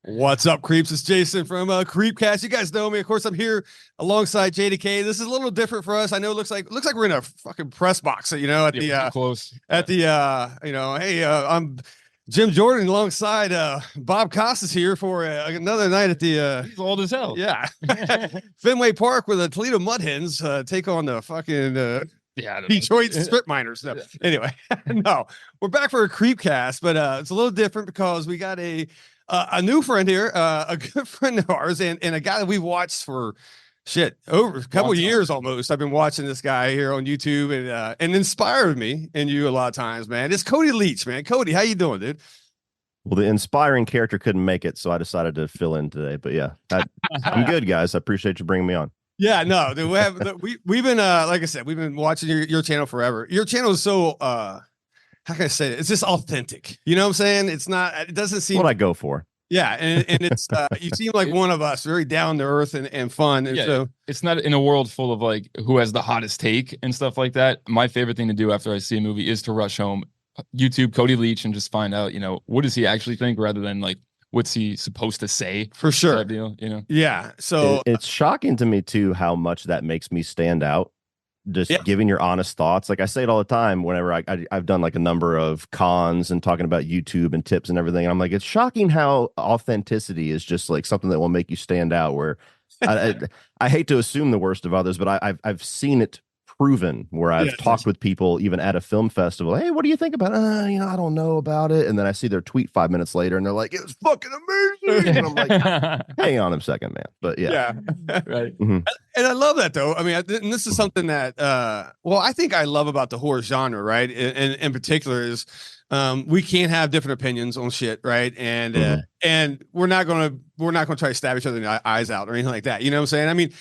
What's up, creeps? It's Jason from Creepcast. You guys know me. Of course, I'm here alongside JDK. This is a little different for us. I know it looks like we're in a fucking press box, at the close. Hey, I'm Jim Jordan alongside Bob Costas here for another night at the He's old as hell. Yeah. Fenway Park with the Toledo Mud Hens take on the fucking Detroit strip miners. No. Anyway, no, we're back for a Creepcast, but it's a little different because we got a new friend here, a good friend of ours, and a guy that we've watched for over a couple years almost. I've been watching this guy here on YouTube and inspired me and you a lot of times, man. It's Cody Leach, man. Cody, how you doing, dude? Well, the inspiring character couldn't make it, so I decided to fill in today. But yeah, I'm good, guys. I appreciate you bringing me on. Yeah, no, dude, we've been like I said, we've been watching your channel forever. Your channel is so how can I say it? It's just authentic. You know what I'm saying? It doesn't seem what I go for. Yeah, and it's you seem like one of us, very down to earth and fun. And so it's not in a world full of like who has the hottest take and stuff like that. My favorite thing to do after I see a movie is to rush home, YouTube Cody Leach, and just find out, what does he actually think rather than like what's he supposed to say. For sure. Deal, Yeah. So it's shocking to me too how much that makes me stand out. Just giving your honest thoughts. Like I say it all the time whenever I've done like a number of cons and talking about YouTube and tips and everything. And I'm like, it's shocking how authenticity is just like something that will make you stand out, where I hate to assume the worst of others, but I've seen it proven where I've talked with people even at a film festival. Hey, what do you think about it? I don't know about it. And then I see their tweet 5 minutes later and they're like, it was fucking amazing. And I'm like, hang on a second, man. But yeah. Right. Mm-hmm. And I love that though. I mean, and this is something that I think I love about the horror genre, right? And in particular is we can't have different opinions on shit, right? And and we're not gonna try to stab each other in the eyes out or anything like that. You know what I'm saying? I mean,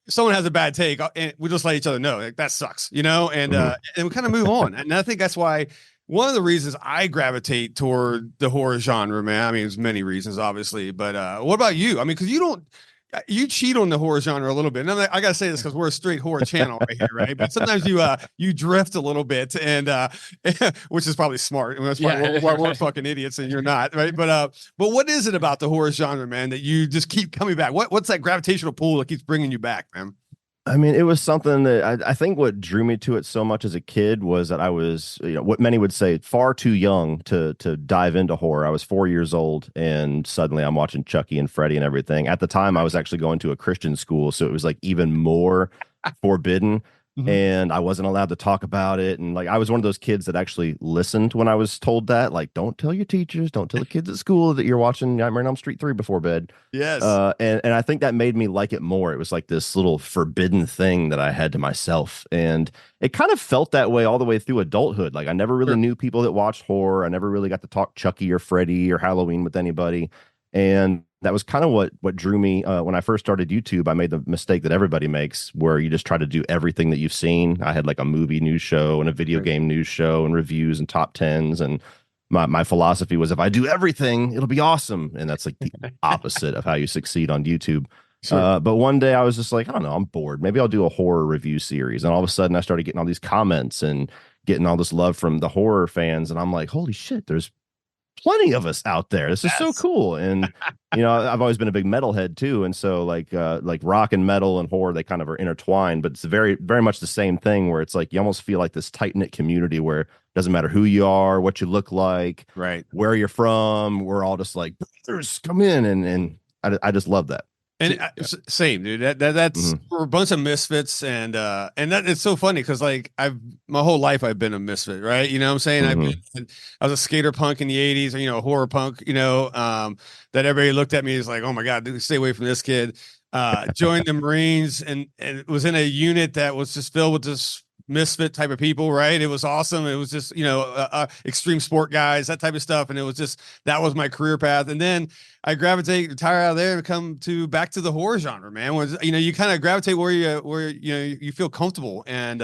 someone has a bad take and we just let each other know like, that sucks, and we kind of move on. And I think that's why one of the reasons I gravitate toward the horror genre, man. I mean, there's many reasons, obviously, but what about you? I mean, because you cheat on the horror genre a little bit. And I gotta say this because we're a straight horror channel right here, right? But sometimes you drift a little bit, and which is probably smart. I mean, that's why we're fucking idiots and you're not, right? But what is it about the horror genre, man, that you just keep coming back? What's that gravitational pull that keeps bringing you back, man? I mean, it was something that I think what drew me to it so much as a kid was that I was, what many would say, far too young to dive into horror. I was 4 years old, and suddenly I'm watching Chucky and Freddy and everything. At the time, I was actually going to a Christian school, so it was like even more forbidden. And I wasn't allowed to talk about it. And like, I was one of those kids that actually listened when I was told that, like, don't tell your teachers, don't tell the kids at school that you're watching Nightmare on Elm Street 3 before bed. Yes. And I think that made me like it more. It was like this little forbidden thing that I had to myself. And it kind of felt that way all the way through adulthood. Like I never really knew people that watched horror. I never really got to talk Chucky or Freddy or Halloween with anybody. And that was kind of what drew me when I first started YouTube. I made the mistake that everybody makes, where you just try to do everything that you've seen. I had like a movie news show and a video game news show and reviews and top tens. And my philosophy was, if I do everything, it'll be awesome. And that's like the opposite of how you succeed on YouTube. Sure. But one day I was just like, I don't know, I'm bored. Maybe I'll do a horror review series. And all of a sudden I started getting all these comments and getting all this love from the horror fans. And I'm like, holy shit, there's plenty of us out there. This is so cool. And I've always been a big metalhead too, and so like rock and metal and horror, they kind of are intertwined, but it's very, very much the same thing, where it's like you almost feel like this tight-knit community where it doesn't matter who you are, what you look like, right, where you're from, we're all just like, brothers, come in. And I just love that. And same, dude. That's we're a bunch of misfits, and that it's so funny because like my whole life I've been a misfit, right? You know what I'm saying? I was a skater punk in the '80s, or a horror punk, that everybody looked at me as like, oh my god, dude, stay away from this kid. Joined the Marines and was in a unit that was just filled with this misfit type of people, right? It was awesome. It was just extreme sport guys, that type of stuff, and it was just that was my career path. And then I retire out of there and come back to the horror genre, man. Was you kind of gravitate where you feel comfortable, and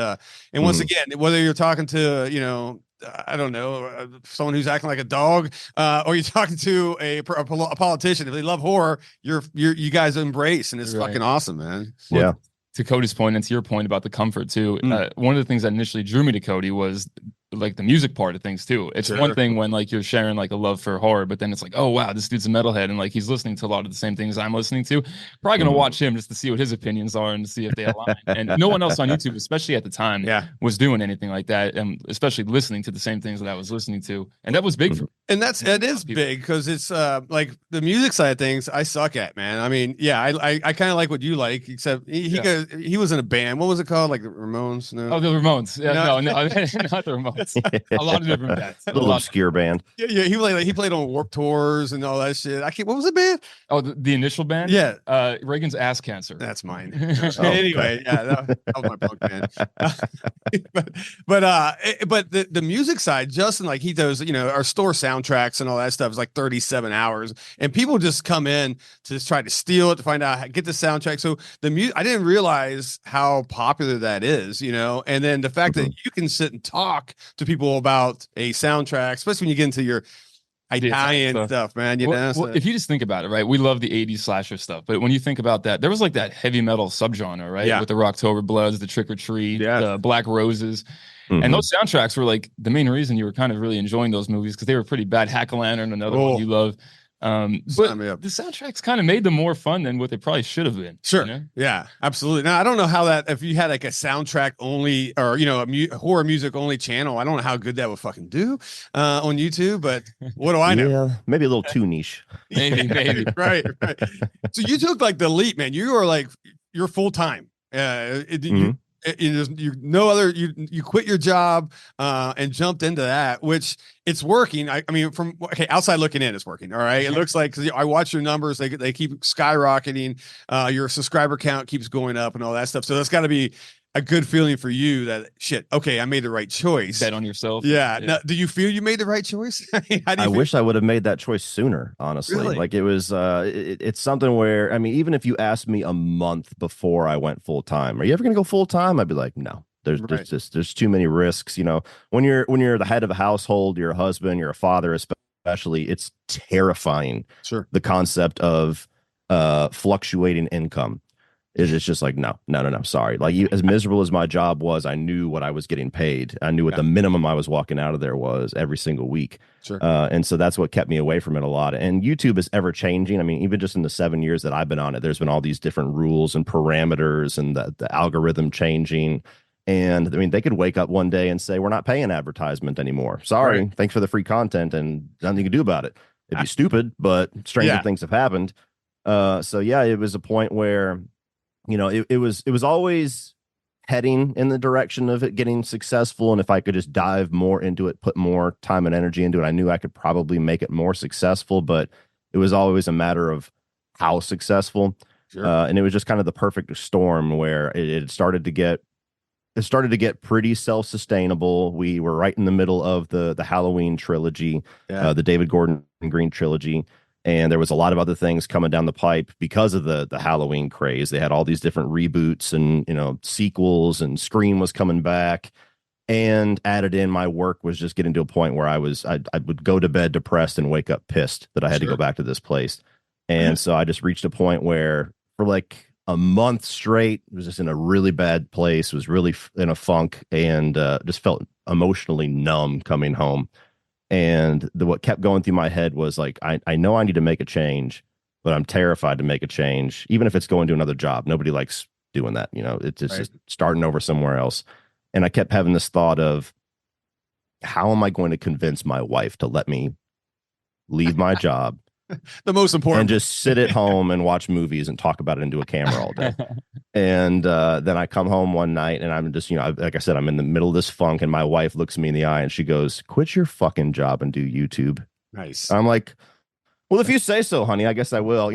once again, whether you're talking to I don't know, someone who's acting like a dog, or you're talking to a politician, if they love horror, you guys embrace, and it's fucking awesome, man. Well, yeah. To Cody's point, and to your point about the comfort too, one of the things that initially drew me to Cody was like the music part of things too. It's one thing when like you're sharing like a love for horror, but then it's like, oh wow, this dude's a metalhead and like he's listening to a lot of the same things I'm listening to. Probably gonna watch him just to see what his opinions are and to see if they align. And no one else on YouTube, especially at the time, was doing anything like that, and especially listening to the same things that I was listening to. And that was big for me. And it is big because it's like the music side of things I suck at, man. I mean, yeah, I kind of like what you like, except he was in a band. What was it called? Like the Ramones? No. Oh, the Ramones. Yeah, no, not the Ramones. A lot of different bands. A little obscure band. Yeah, he played on Warped Tours and all that shit. What was the band? Oh, the initial band? Yeah. Reagan's Ass Cancer. That's mine. Anyway, yeah, that was my punk band. But the music side, Justin, like he does, our store soundtracks and all that stuff is like 37 hours, and people just come in to just try to steal it to find out get the soundtrack. So I didn't realize how popular that is, and then the fact that you can sit and talk to people about a soundtrack, especially when you get into your Italian stuff, man. Well, if you just think about it, right? We love the 80s slasher stuff, but when you think about that, there was like that heavy metal subgenre, right? Yeah. With the Rocktober Bloods, the Trick or Treat, the Black Roses. And those soundtracks were like the main reason you were kind of really enjoying those movies because they were pretty bad. Hack-O-Lantern, another one you love. But the soundtracks kind of made them more fun than what they probably should have been. Sure. Yeah, absolutely. Now, I don't know how if you had like a soundtrack only or, a horror music only channel, I don't know how good that would fucking do on YouTube, but what do I know? Yeah, maybe a little too niche. Maybe. Right. So you took like the leap, man. You're full time. You quit your job and jumped into that, which it's working. I mean, outside looking in, it's working. All right. It looks like, because I watch your numbers, they keep skyrocketing. Your subscriber count keeps going up and all that stuff. So that's got to be a good feeling for you that okay, I made the right choice. Bet on yourself. Yeah. Now, do you feel you made the right choice? I wish I would have made that choice sooner, honestly. Really? Like it was, it's something where, I mean, even if you asked me a month before I went full time, are you ever going to go full time? I'd be like, no. There's too many risks. When you're the head of a household, you're a husband, you're a father, especially, it's terrifying. Sure. The concept of fluctuating income. It's just like, no. Sorry. Like as miserable as my job was, I knew what I was getting paid. I knew what the minimum I was walking out of there was every single week. Sure. And so that's what kept me away from it a lot. And YouTube is ever changing. I mean, even just in the 7 years that I've been on it, there's been all these different rules and parameters and the algorithm changing. And I mean, they could wake up one day and say, we're not paying advertisement anymore. Sorry. Right. Thanks for the free content and nothing you can do about it. It'd be stupid, but stranger things have happened. So yeah, it was a point where, it was always heading in the direction of it getting successful. And if I could just dive more into it, put more time and energy into it, I knew I could probably make it more successful, but it was always a matter of how successful. Sure. And it was just kind of the perfect storm where it started to get pretty self-sustainable. We were right in the middle of the Halloween trilogy, the David Gordon Green trilogy. And there was a lot of other things coming down the pipe because of the Halloween craze. They had all these different reboots and, sequels, and Scream was coming back. And added in, my work was just getting to a point where I would go to bed depressed and wake up pissed that I had to go back to this place. And so I just reached a point where for like a month straight, it was just in a really bad place, was really in a funk, and just felt emotionally numb coming home. And what kept going through my head was like, I know I need to make a change, but I'm terrified to make a change, even if it's going to another job. Nobody likes doing that. It's just starting over somewhere else. And I kept having this thought of, how am I going to convince my wife to let me leave my job? The most important. And just sit at home and watch movies and talk about it into a camera all day. And then I come home one night and I'm just, like I said, I'm in the middle of this funk, and my wife looks me in the eye and she goes, quit your fucking job and do YouTube. Nice. I'm like, well, if you say so, honey, I guess I will.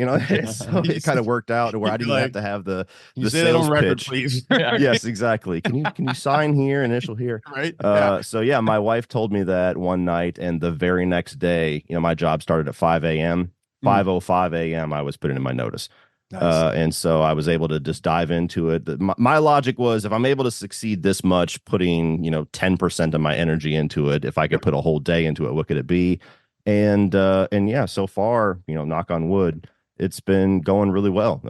So it kind of worked out to where I didn't have to have the sales record, pitch. Please. Yes, exactly. Can you sign here, initial here? Right. So yeah, my wife told me that one night, and the very next day, my job started at 5 a.m. 5:05 a.m. I was putting in my notice. Nice. And so I was able to just dive into it. My logic was, if I'm able to succeed this much, putting 10% of my energy into it, if I could put a whole day into it, what could it be? And yeah, so far, knock on wood, It's been going really well.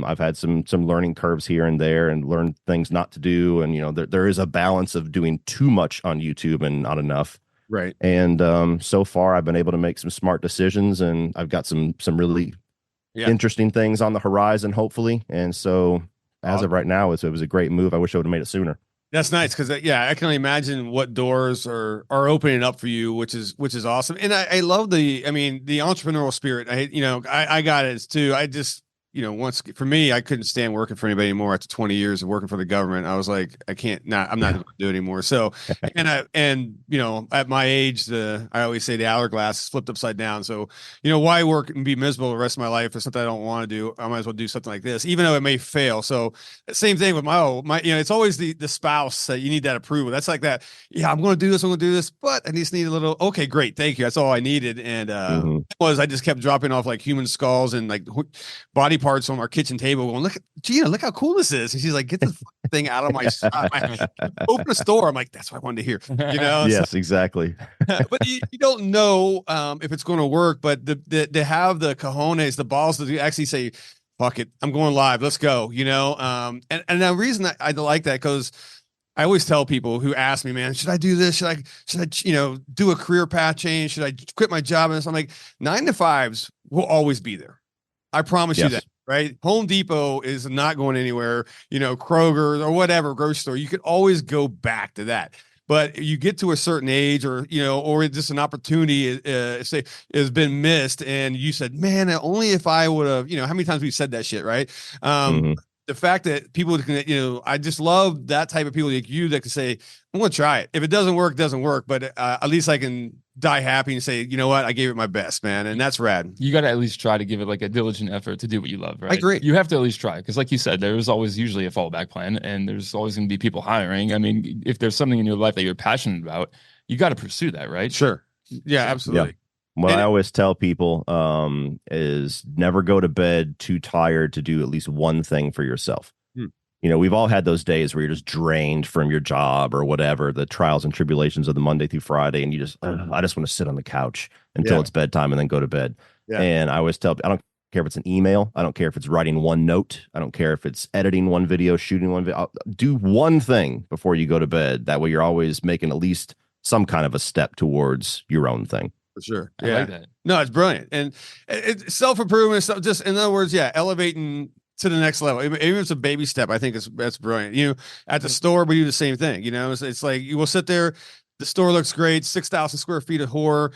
I've had some learning curves here and there, and learned things not to do. And there is a balance of doing too much on YouTube and not enough. Right. And so far, I've been able to make some smart decisions, and I've got some really interesting things on the horizon, hopefully. And so, as of right now, it was a great move. I wish I would have made it sooner. That's nice because I can only imagine what doors are opening up for you, which is awesome. And I love the entrepreneurial spirit. I got it too. I just once for me, I couldn't stand working for anybody anymore after 20 years of working for the government. I was like, I'm not going to do it anymore. So, at my age, I always say the hourglass is flipped upside down. So, why work and be miserable the rest of my life for something I don't want to do? I might as well do something like this, even though it may fail. So same thing with my it's always the spouse that you need that approval. That's like that. Yeah, I'm going to do this, but I just need a little, okay, great. Thank you. That's all I needed. And, I just kept dropping off like human skulls and like body parts on our kitchen table going, look, Gina, look how cool this is. And she's like, get this thing out of my shop. Open a store. I'm like, that's what I wanted to hear. Yes, exactly. But you don't know if it's going to work, but to have the cojones, the balls to actually say, fuck it, I'm going live. Let's go. And the reason I like that, because I always tell people who ask me, man, should I do this? Should I do a career path change? Should I quit my job? And I'm like, 9 to 5s will always be there. I promise you that. Right. Home Depot is not going anywhere, Kroger or whatever grocery store. You could always go back to that. But you get to a certain age or just an opportunity say has been missed. And you said, man, only if I would have, how many times we've said that shit. Right. The fact that people can, I just love that type of people like you that can say, I'm going to try it. If it doesn't work, it doesn't work. But at least I can die happy and say, you know what? I gave it my best, man. And that's rad. You got to at least try to give it like a diligent effort to do what you love, right? I agree. You have to at least try. Because like you said, there's always usually a fallback plan and there's always going to be people hiring. I mean, if there's something in your life that you're passionate about, you got to pursue that, right? Sure. Yeah, absolutely. Yeah. What I always tell people is never go to bed too tired to do at least one thing for yourself. We've all had those days where you're just drained from your job or whatever, the trials and tribulations of the Monday through Friday. And you just, I just want to sit on the couch until it's bedtime and then go to bed. Yeah. And I always tell, I don't care if it's an email. I don't care if it's writing one note. I don't care if it's editing one video, shooting one video. Do one thing before you go to bed. That way you're always making at least some kind of a step towards your own thing. For sure. I like that. No, it's brilliant. And it's self-improvement. Just in other words, elevating to the next level. Even if it's a baby step, I think that's brilliant. At the store, we do the same thing. It's like you will sit there. The store looks great, 6,000 square feet of horror,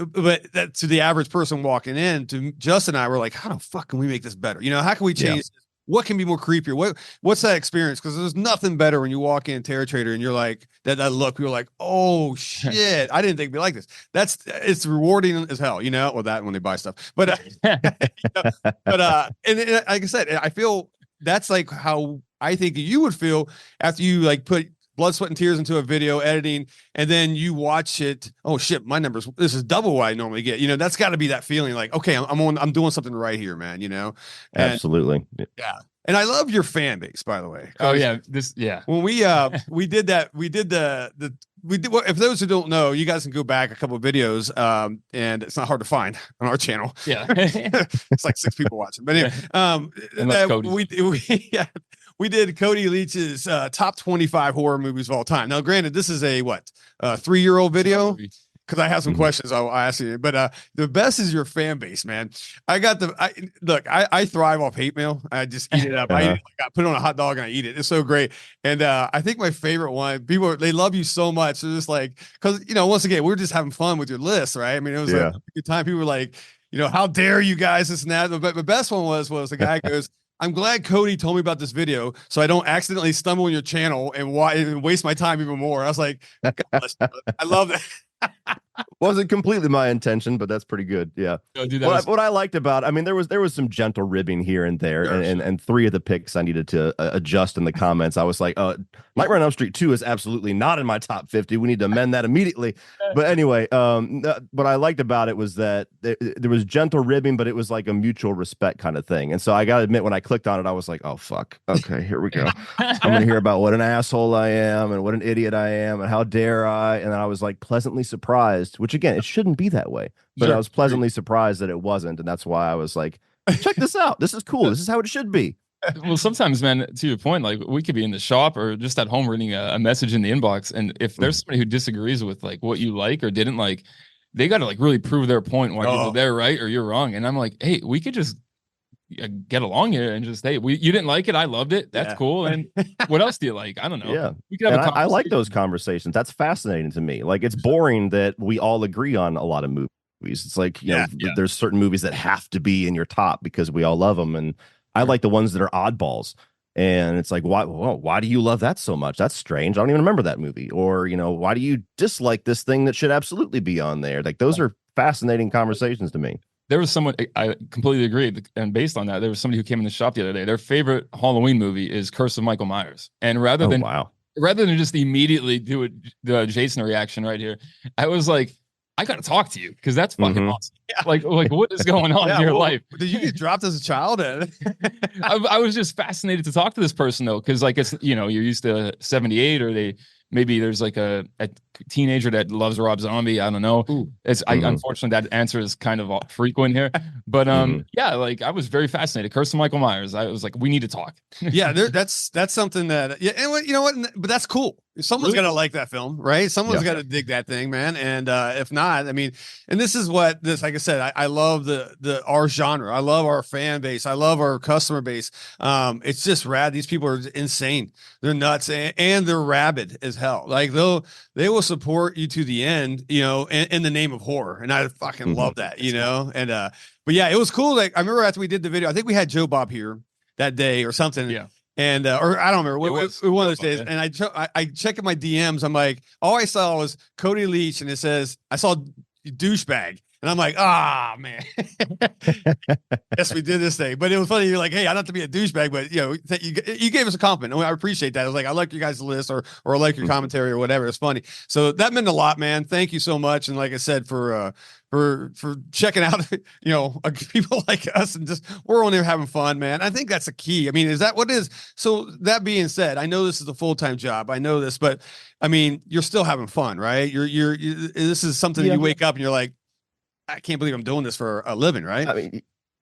but that to the average person walking in, to Justin and I were like, how the fuck can we make this better? How can we change this? What can be more creepier? What's that experience? Because there's nothing better when you walk in Terror Trader and you're like that look. You're like, oh shit, I didn't think it'd be like this. It's rewarding as hell. Well, that when they buy stuff, but and like I said, I feel that's like how I think you would feel after you like put blood, sweat, and tears into a video editing, and then you watch it. Oh shit, my numbers. This is double what I normally get. That's got to be that feeling like, okay, I'm doing something right here, man. And, absolutely. Yeah. And I love your fan base, by the way. Oh yeah, When we did that, if those who don't know, you guys can go back a couple of videos, and it's not hard to find on our channel. Yeah, it's like 6 people watching. But anyway, we did Cody Leach's top 25 horror movies of all time. Now, granted, this is a 3-year-old video. Because I have some questions I'll ask you, but the best is your fan base, man. I thrive off hate mail. I just eat it up. I put it on a hot dog and I eat it. It's so great. And I think my favorite one, they love you so much. They're just like, because once again, we're just having fun with your list, right? I mean, it was like a good time. People were like, how dare you guys, this and that. But the best one was the guy goes, I'm glad Cody told me about this video so I don't accidentally stumble on your channel and waste my time even more. I was like, I love that. Wasn't completely my intention, but that's pretty good. Yeah. What I liked about, I mean, there was some gentle ribbing here and there, and 3 of the picks I needed to adjust in the comments. I was like, Nightmare on Elm Street 2 is absolutely not in my top 50. We need to amend that immediately. But anyway, what I liked about it was that there was gentle ribbing, but it was like a mutual respect kind of thing. And so I got to admit, when I clicked on it, I was like, oh, fuck. Okay, here we go. I'm going to hear about what an asshole I am and what an idiot I am and how dare I. And I was like pleasantly surprised, which again, it shouldn't be that way. But I was pleasantly surprised that it wasn't. And that's why I was like, check this out. This is cool. This is how it should be. Well, sometimes, man, to your point, like we could be in the shop or just at home reading a message in the inbox, and if there's somebody who disagrees with like what you like or didn't like, they got to like really prove their point. Why either they're right or you're wrong. And I'm like, hey, we could just get along here and just, hey, you didn't like it, I loved it. That's cool. And what else do you like? I don't know. Yeah, we could have I like those conversations. That's fascinating to me. Like, it's boring that we all agree on a lot of movies. It's like, you know, there's certain movies that have to be in your top because we all love them, and I like the ones that are oddballs. And it's like, why do you love that so much? That's strange. I don't even remember that movie. Or, you know, why do you dislike this thing that should absolutely be on there? Like, those are fascinating conversations to me. There was someone, I completely agree. And based on that, there was somebody who came in the shop the other day. Their favorite Halloween movie is Curse of Michael Myers. And rather than just immediately do the Jason reaction right here, I was like, I got to talk to you because that's fucking awesome. Yeah. Like what is going on in your life? Did you get dropped as a child? I was just fascinated to talk to this person though, because like, it's, you know, you're used to 78, or maybe there's like a teenager that loves Rob Zombie. I don't know. Unfortunately, that answer is kind of frequent here. But yeah, like I was very fascinated. Curse of Michael Myers. I was like, we need to talk. Yeah, that's something that and you know what? But that's cool. Someone's got to like that film, right? Someone's got to dig that thing, man. And if not, I mean, and this is what this, like I said, I love our genre. I love our fan base. I love our customer base. It's just rad. These people are insane. They're nuts, and they're rabid as hell. Like they will support you to the end, you know, in the name of horror. And I fucking love that, you know. And but yeah, it was cool. Like I remember after we did the video, I think we had Joe Bob here that day or something. Yeah. And or I don't remember one of those days. And I check my DMs. I'm like, all I saw was Cody Leach, and it says I saw douchebag. And I'm like, man. Yes, we did this thing. But it was funny. You're like, hey, I don't have to be a douchebag, but you know, you gave us a compliment. I appreciate that. I was like, I like your guys' list or I like your commentary or whatever. It's funny. So that meant a lot, man. Thank you so much. And like I said, for checking out, you know, people like us, and just we're on there having fun, man. I think that's the key. I mean, is that what it is? So that being said, I know this is a full-time job. I know this, but I mean, you're still having fun, right? You're this is something that you wake up and you're like, I can't believe I'm doing this for a living, right? I mean,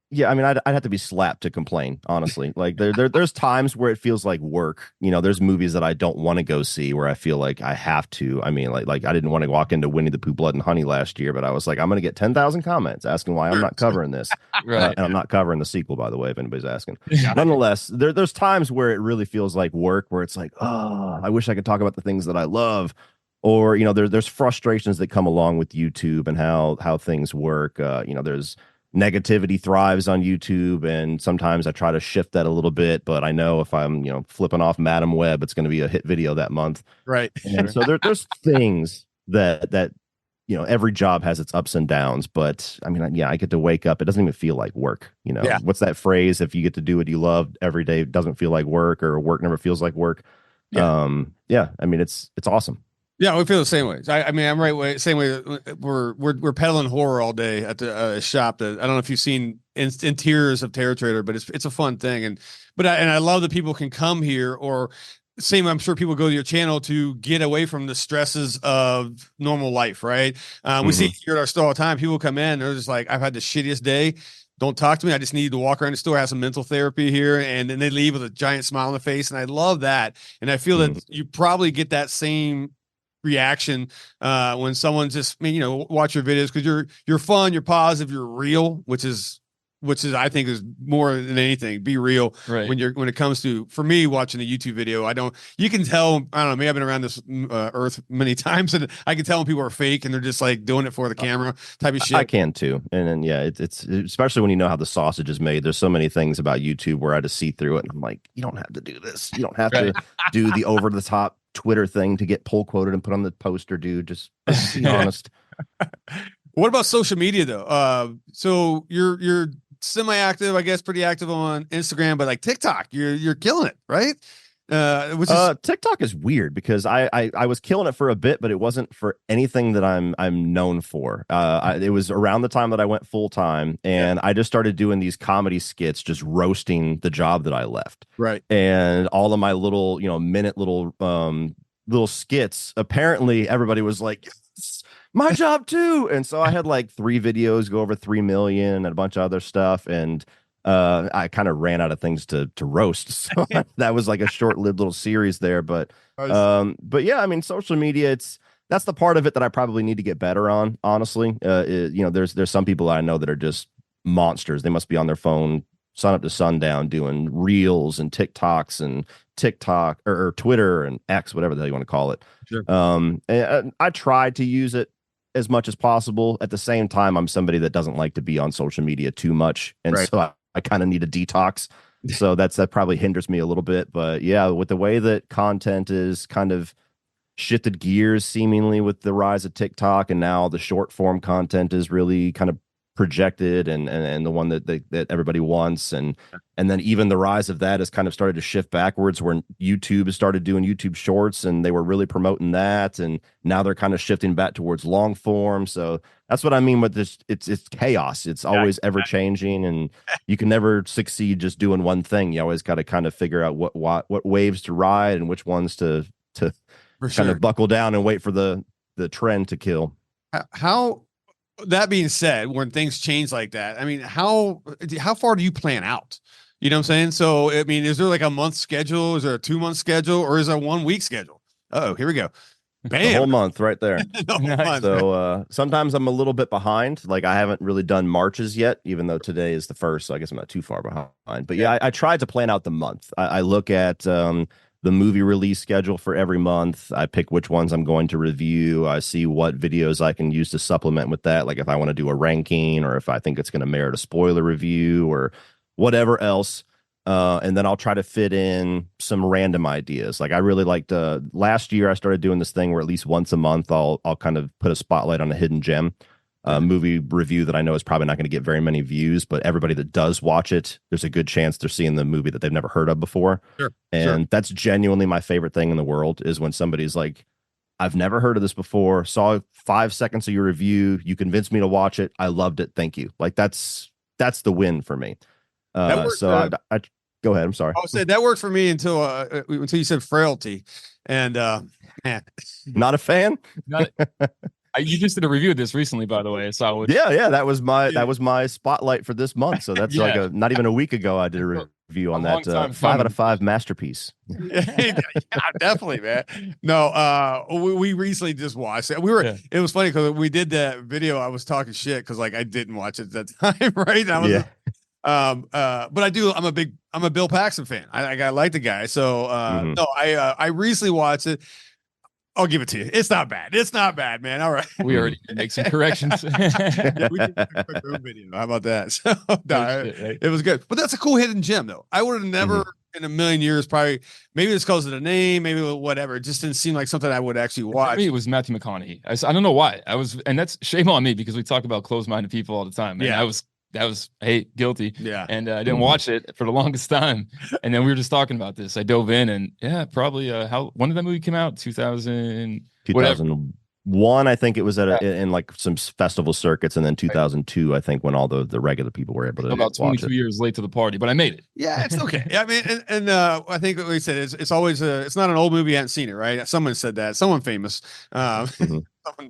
yeah, I mean, I'd have to be slapped to complain, honestly. Like there's times where it feels like work. You know, there's movies that I don't want to go see where I feel like I have to. I mean, like I didn't want to walk into Winnie the Pooh, Blood and Honey last year, but I was like, I'm going to get 10,000 comments asking why I'm not covering this. And I'm not covering the sequel, by the way, if anybody's asking. Nonetheless, there's times where it really feels like work, where it's like, oh, I wish I could talk about the things that I love. Or, you know, there's frustrations that come along with YouTube and how things work. You know, there's negativity thrives on YouTube, and sometimes I try to shift that a little bit. But I know if I'm, you know, flipping off Madam Web, it's going to be a hit video that month. Right. And so there's things that you know, every job has its ups and downs. But I mean, yeah, I get to wake up. It doesn't even feel like work. You know, what's that phrase? If you get to do what you love every day, it doesn't feel like work, or work never feels like work. I mean, it's awesome. Yeah, we feel the same way. I mean, I'm right way, same way. We're peddling horror all day at the shop. That I don't know if you've seen Interiors of Terror Trader, but it's a fun thing. But I love that people can come here, or same. I'm sure people go to your channel to get away from the stresses of normal life, right? We see here at our store all the time. People come in, they're just like, I've had the shittiest day. Don't talk to me. I just need to walk around the store, have some mental therapy here, and then they leave with a giant smile on the face. And I love that. And I feel that you probably get that same reaction when someone just, you know, watch your videos, because you're fun, you're positive, you're real, which is I think is more than anything. Be real when it comes to, for me, watching a YouTube video. You can tell, I don't know, maybe I've been around this earth many times, and I can tell when people are fake and they're just like doing it for the camera type of shit. I can too. And then it's especially when you know how the sausage is made. There's so many things about YouTube where I just see through it and I'm like, you don't have to do this. You don't have to do the over the top Twitter thing to get pull quoted and put on the poster, dude. Just be honest. What about social media though? So you're semi-active, I guess, pretty active on Instagram, but like TikTok, you're killing it, right? TikTok is weird because I was killing it for a bit, but it wasn't for anything that I'm known for. It was around the time that I went full time, and I just started doing these comedy skits, just roasting the job that I left. Right. And all of my little, you know, minute little skits. Apparently, everybody was like, yes, my job too. And so I had like 3 videos go over 3 million and a bunch of other stuff. And I kind of ran out of things to roast. So that was like a short-lived little series there. But yeah, I mean, social media, that's the part of it that I probably need to get better on, honestly. There's some people I know that are just monsters. They must be on their phone sun up to sundown doing reels and TikToks and TikTok or Twitter and X, whatever the hell you want to call it. Sure. And I try to use it as much as possible. At the same time, I'm somebody that doesn't like to be on social media too much. And Right. so I kind of need a detox. So that probably hinders me a little bit. But yeah, with the way that content is kind of shifted gears seemingly with the rise of TikTok, and now the short form content is really kind of projected and the one that everybody wants, and then even the rise of that has kind of started to shift backwards, where YouTube has started doing YouTube shorts and they were really promoting that, and now they're kind of shifting back towards long form. So that's what I mean with this. It's chaos. It's always ever changing, and you can never succeed just doing one thing. You always got to kind of figure out what waves to ride and which ones to kind of buckle down and wait for the trend to kill. How that being said, when things change like that, I mean, how far do you plan out? You know what I'm saying? So, I mean, is there like a month schedule? Is there a 2-month schedule, or is there a 1 week schedule? Oh, here we go. Bam. The whole month right there. Month, so sometimes I'm a little bit behind. Like, I haven't really done Marches yet, even though today is the first. So I guess I'm not too far behind. But yeah, I tried to plan out the month. I look at the movie release schedule for every month. I pick which ones I'm going to review. I see what videos I can use to supplement with that. Like if I want to do a ranking, or if I think it's going to merit a spoiler review, or whatever else. And then I'll try to fit in some random ideas. Like I really liked last year, I started doing this thing where at least once a month, I'll kind of put a spotlight on a hidden gem. Movie review that I know is probably not going to get very many views, but everybody that does watch it, there's a good chance they're seeing the movie that they've never heard of before. And that's genuinely my favorite thing in the world, is when somebody's like, I've never heard of this before, saw 5 seconds of your review, you convinced me to watch it, I loved it, thank you. Like that's the win for me. So I go ahead, I'm sorry. I said that worked for me until you said frailty, and man, not a fan. You just did a review of this recently, by the way. So yeah, that was my spotlight for this month. So that's like not even a week ago I did a review on that 5 out of 5 masterpiece. Yeah, definitely, man. No, we recently just watched it. It was funny because we did that video. I was talking shit because like I didn't watch it at that time, right? I was but I'm a Bill Paxton fan. I like the guy. So no, I recently watched it. I'll give it to you. It's not bad. It's not bad, man. All right. We already make some corrections. Yeah, we did a quick video. How about that? So, it was good. But that's a cool hidden gem, though. I would have never in a million years, probably, maybe it's because of the name, maybe whatever. It just didn't seem like something I would actually watch. For me, it was Matthew McConaughey. I don't know why. And that's shame on me, because we talk about closed-minded people all the time. And that was hey, guilty. Yeah. And I didn't watch it for the longest time. And then we were just talking about this. I dove in, and probably when did that movie come out? 2001, I think it was in like some festival circuits, and then 2002, I think, when all the regular people were able to about 22 years late to the party, but I made it. Yeah, it's okay. I mean, and I think what we said is it's always it's not an old movie you haven't seen it, right? Someone said that, someone famous.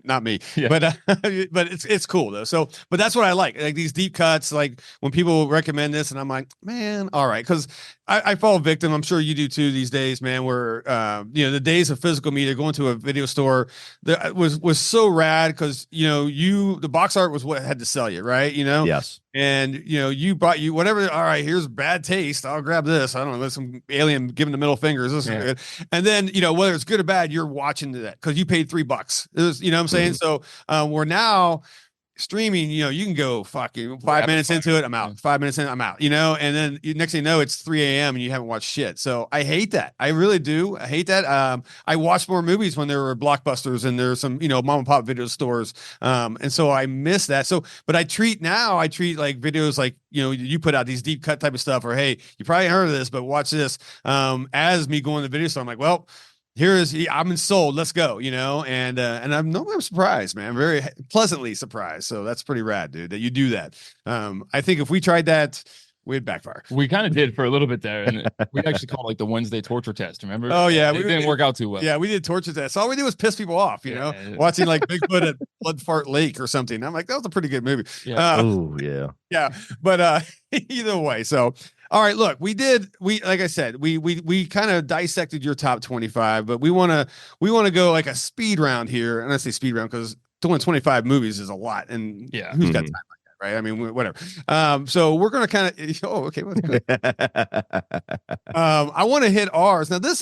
Not me, but it's cool though. So, but that's what I like these deep cuts. Like when people recommend this, and I'm like, man, all right, because I fall victim. I'm sure you do too these days, man. Where the days of physical media, going to a video store, that was so rad, because the box art was what had to sell you, right? Yes. And you bought whatever. All right, here's bad taste. I'll grab this. I don't know. There's some alien giving the middle fingers. This is good. And then whether it's good or bad, you're watching that because you paid $3. It was, what I'm saying. So we're now streaming. You can go fucking 5 minutes into it, I'm out. 5 minutes in, I'm out. And then next thing you know, it's 3 a.m. and you haven't watched shit. So I hate that. I really do. I hate that. I watched more movies when there were blockbusters and there's some mom and pop video stores. And so I miss that. So, but I treat like videos like you put out these deep cut type of stuff, or hey, you probably heard of this, but watch this. As me going to the video store, I'm like, well, I'm sold. Let's go, and I'm surprised, man. Very pleasantly surprised. So that's pretty rad, dude, that you do that. I think if we tried that we'd backfire. We kind of did for a little bit there, and we actually called like the Wednesday torture test. Remember? Oh yeah, it didn't work out too well. Yeah, we did torture tests. All we did was piss people off. You know, watching like Bigfoot at Blood Fart Lake or something. I'm like, that was a pretty good movie. Yeah. Oh yeah. Yeah, but either way. So, all right, look, we like I said, we kind of dissected your top 25, but we want to go like a speed round here, and I say speed round because doing 25 movies is a lot, and who's got time? Right. I mean, whatever. So we're going to kind of, okay. I want to hit ours. Now, this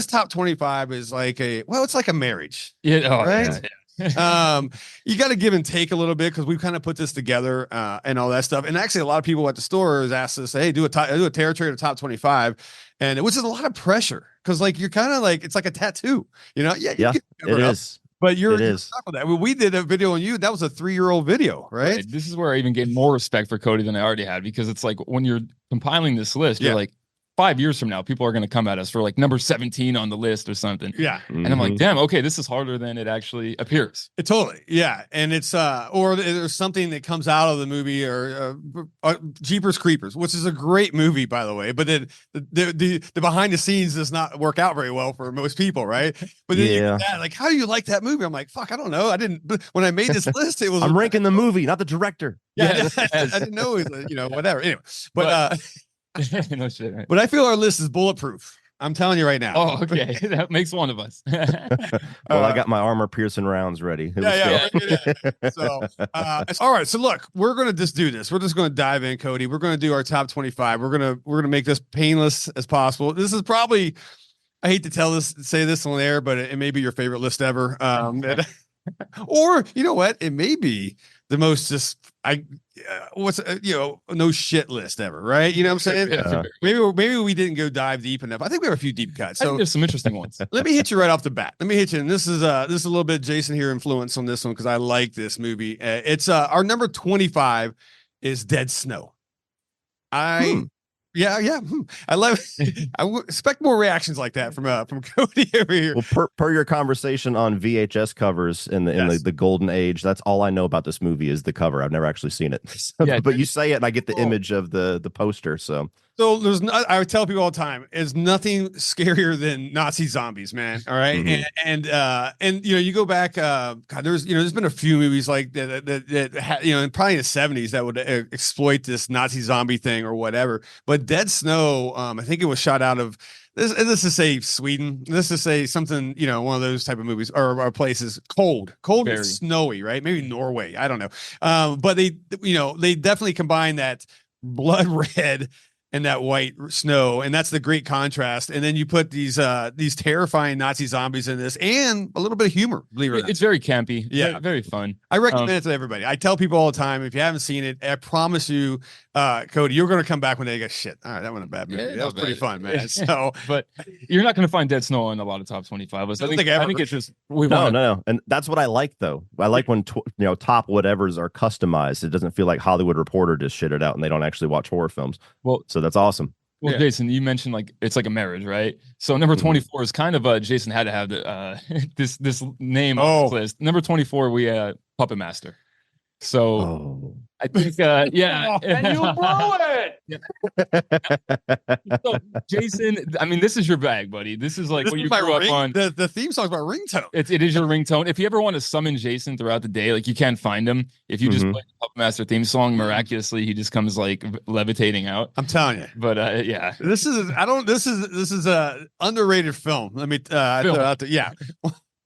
top 25 is like it's like a marriage. Yeah. Right. Yeah. You got to give and take a little bit because we've kind of put this together and all that stuff. And actually, a lot of people at the store has asked us, hey, do a territory to top 25. And which is a lot of pressure because like you're kind of like, it's like a tattoo, you know? Yeah. It is. But you're stuck with that. I mean, we did a video on you. That was a 3-year-old video, right? This is where I even gained more respect for Cody than I already had, because it's like when you're compiling this list, you're like, 5 years from now, people are going to come at us for like number 17 on the list or something. Yeah. And I'm like, damn, okay, this is harder than it actually appears. Totally. Yeah. And it's, or there's something that comes out of the movie or Jeepers Creepers, which is a great movie, by the way, but then the behind the scenes does not work out very well for most people. Right. But then you get that, like, how do you like that movie? I'm like, fuck, I don't know. I didn't, when I made this list, it was, I'm ranking the movie, not the director. Yeah. I didn't know it was, whatever. Anyway, but no shit, right? But I feel our list is bulletproof. I'm telling you right now. Oh, okay. That makes one of us. Well, I got my armor piercing rounds ready. So, all right. So look, we're going to just do this. We're just going to dive in, Cody. We're going to do our top 25. We're going to make this painless as possible. This is probably, I hate to say this on air, but it may be your favorite list ever. Or you know what? It may be the most no shit list ever, right? You know what I'm saying? Maybe we didn't go dive deep enough. I think we have a few deep cuts. So there's some interesting ones. Let me hit you right off the bat. And this is a little bit Jason here influence on this one because I like this movie. It's our number 25 is Dead Snow. Yeah. I love it. I expect more reactions like that from Cody over here. Well, per your conversation on VHS covers in the golden age, that's all I know about this movie is the cover. I've never actually seen it. But you say it and I get the image of the poster. So I would tell people all the time, there's nothing scarier than Nazi zombies, man. All right. Mm-hmm. And you go back, God, there's been a few movies like that probably in the 70s that would exploit this Nazi zombie thing or whatever. But Dead Snow, I think it was shot out of let's just say Sweden. Let's just say something, one of those type of movies or places. Cold and snowy, right? Maybe Norway. I don't know. But they definitely combine that blood red and that white snow, and that's the great contrast. And then you put these terrifying Nazi zombies in this, and a little bit of humor. Believe it or not, it's very campy. Yeah, very fun. I recommend it to everybody. I tell people all the time, if you haven't seen it, I promise you, Cody, you're going to come back when they go, shit, all right, that wasn't a bad movie. That was pretty fun, man. So, but you're not going to find Dead Snow on a lot of top 25 lists. I think it's just no, and that's what I like though. I like when top whatevers are customized. It doesn't feel like Hollywood Reporter just shit it out and they don't actually watch horror films. Well, so that's awesome. Well, yeah. Jason, you mentioned like it's like a marriage, right? So number 24 is kind of Jason had to have the this name on this list. Number 24, we Puppet Master. So I think and you blew it. So Jason, I mean, this is your bag, buddy. This is like what you grew up on. The theme song's my ringtone. It is your ringtone. If you ever want to summon Jason throughout the day, like you can't find him. If you just play the Puppet Master theme song, miraculously he just comes like levitating out. I'm telling you. But yeah, this is a underrated film. Let me throw out there. Yeah.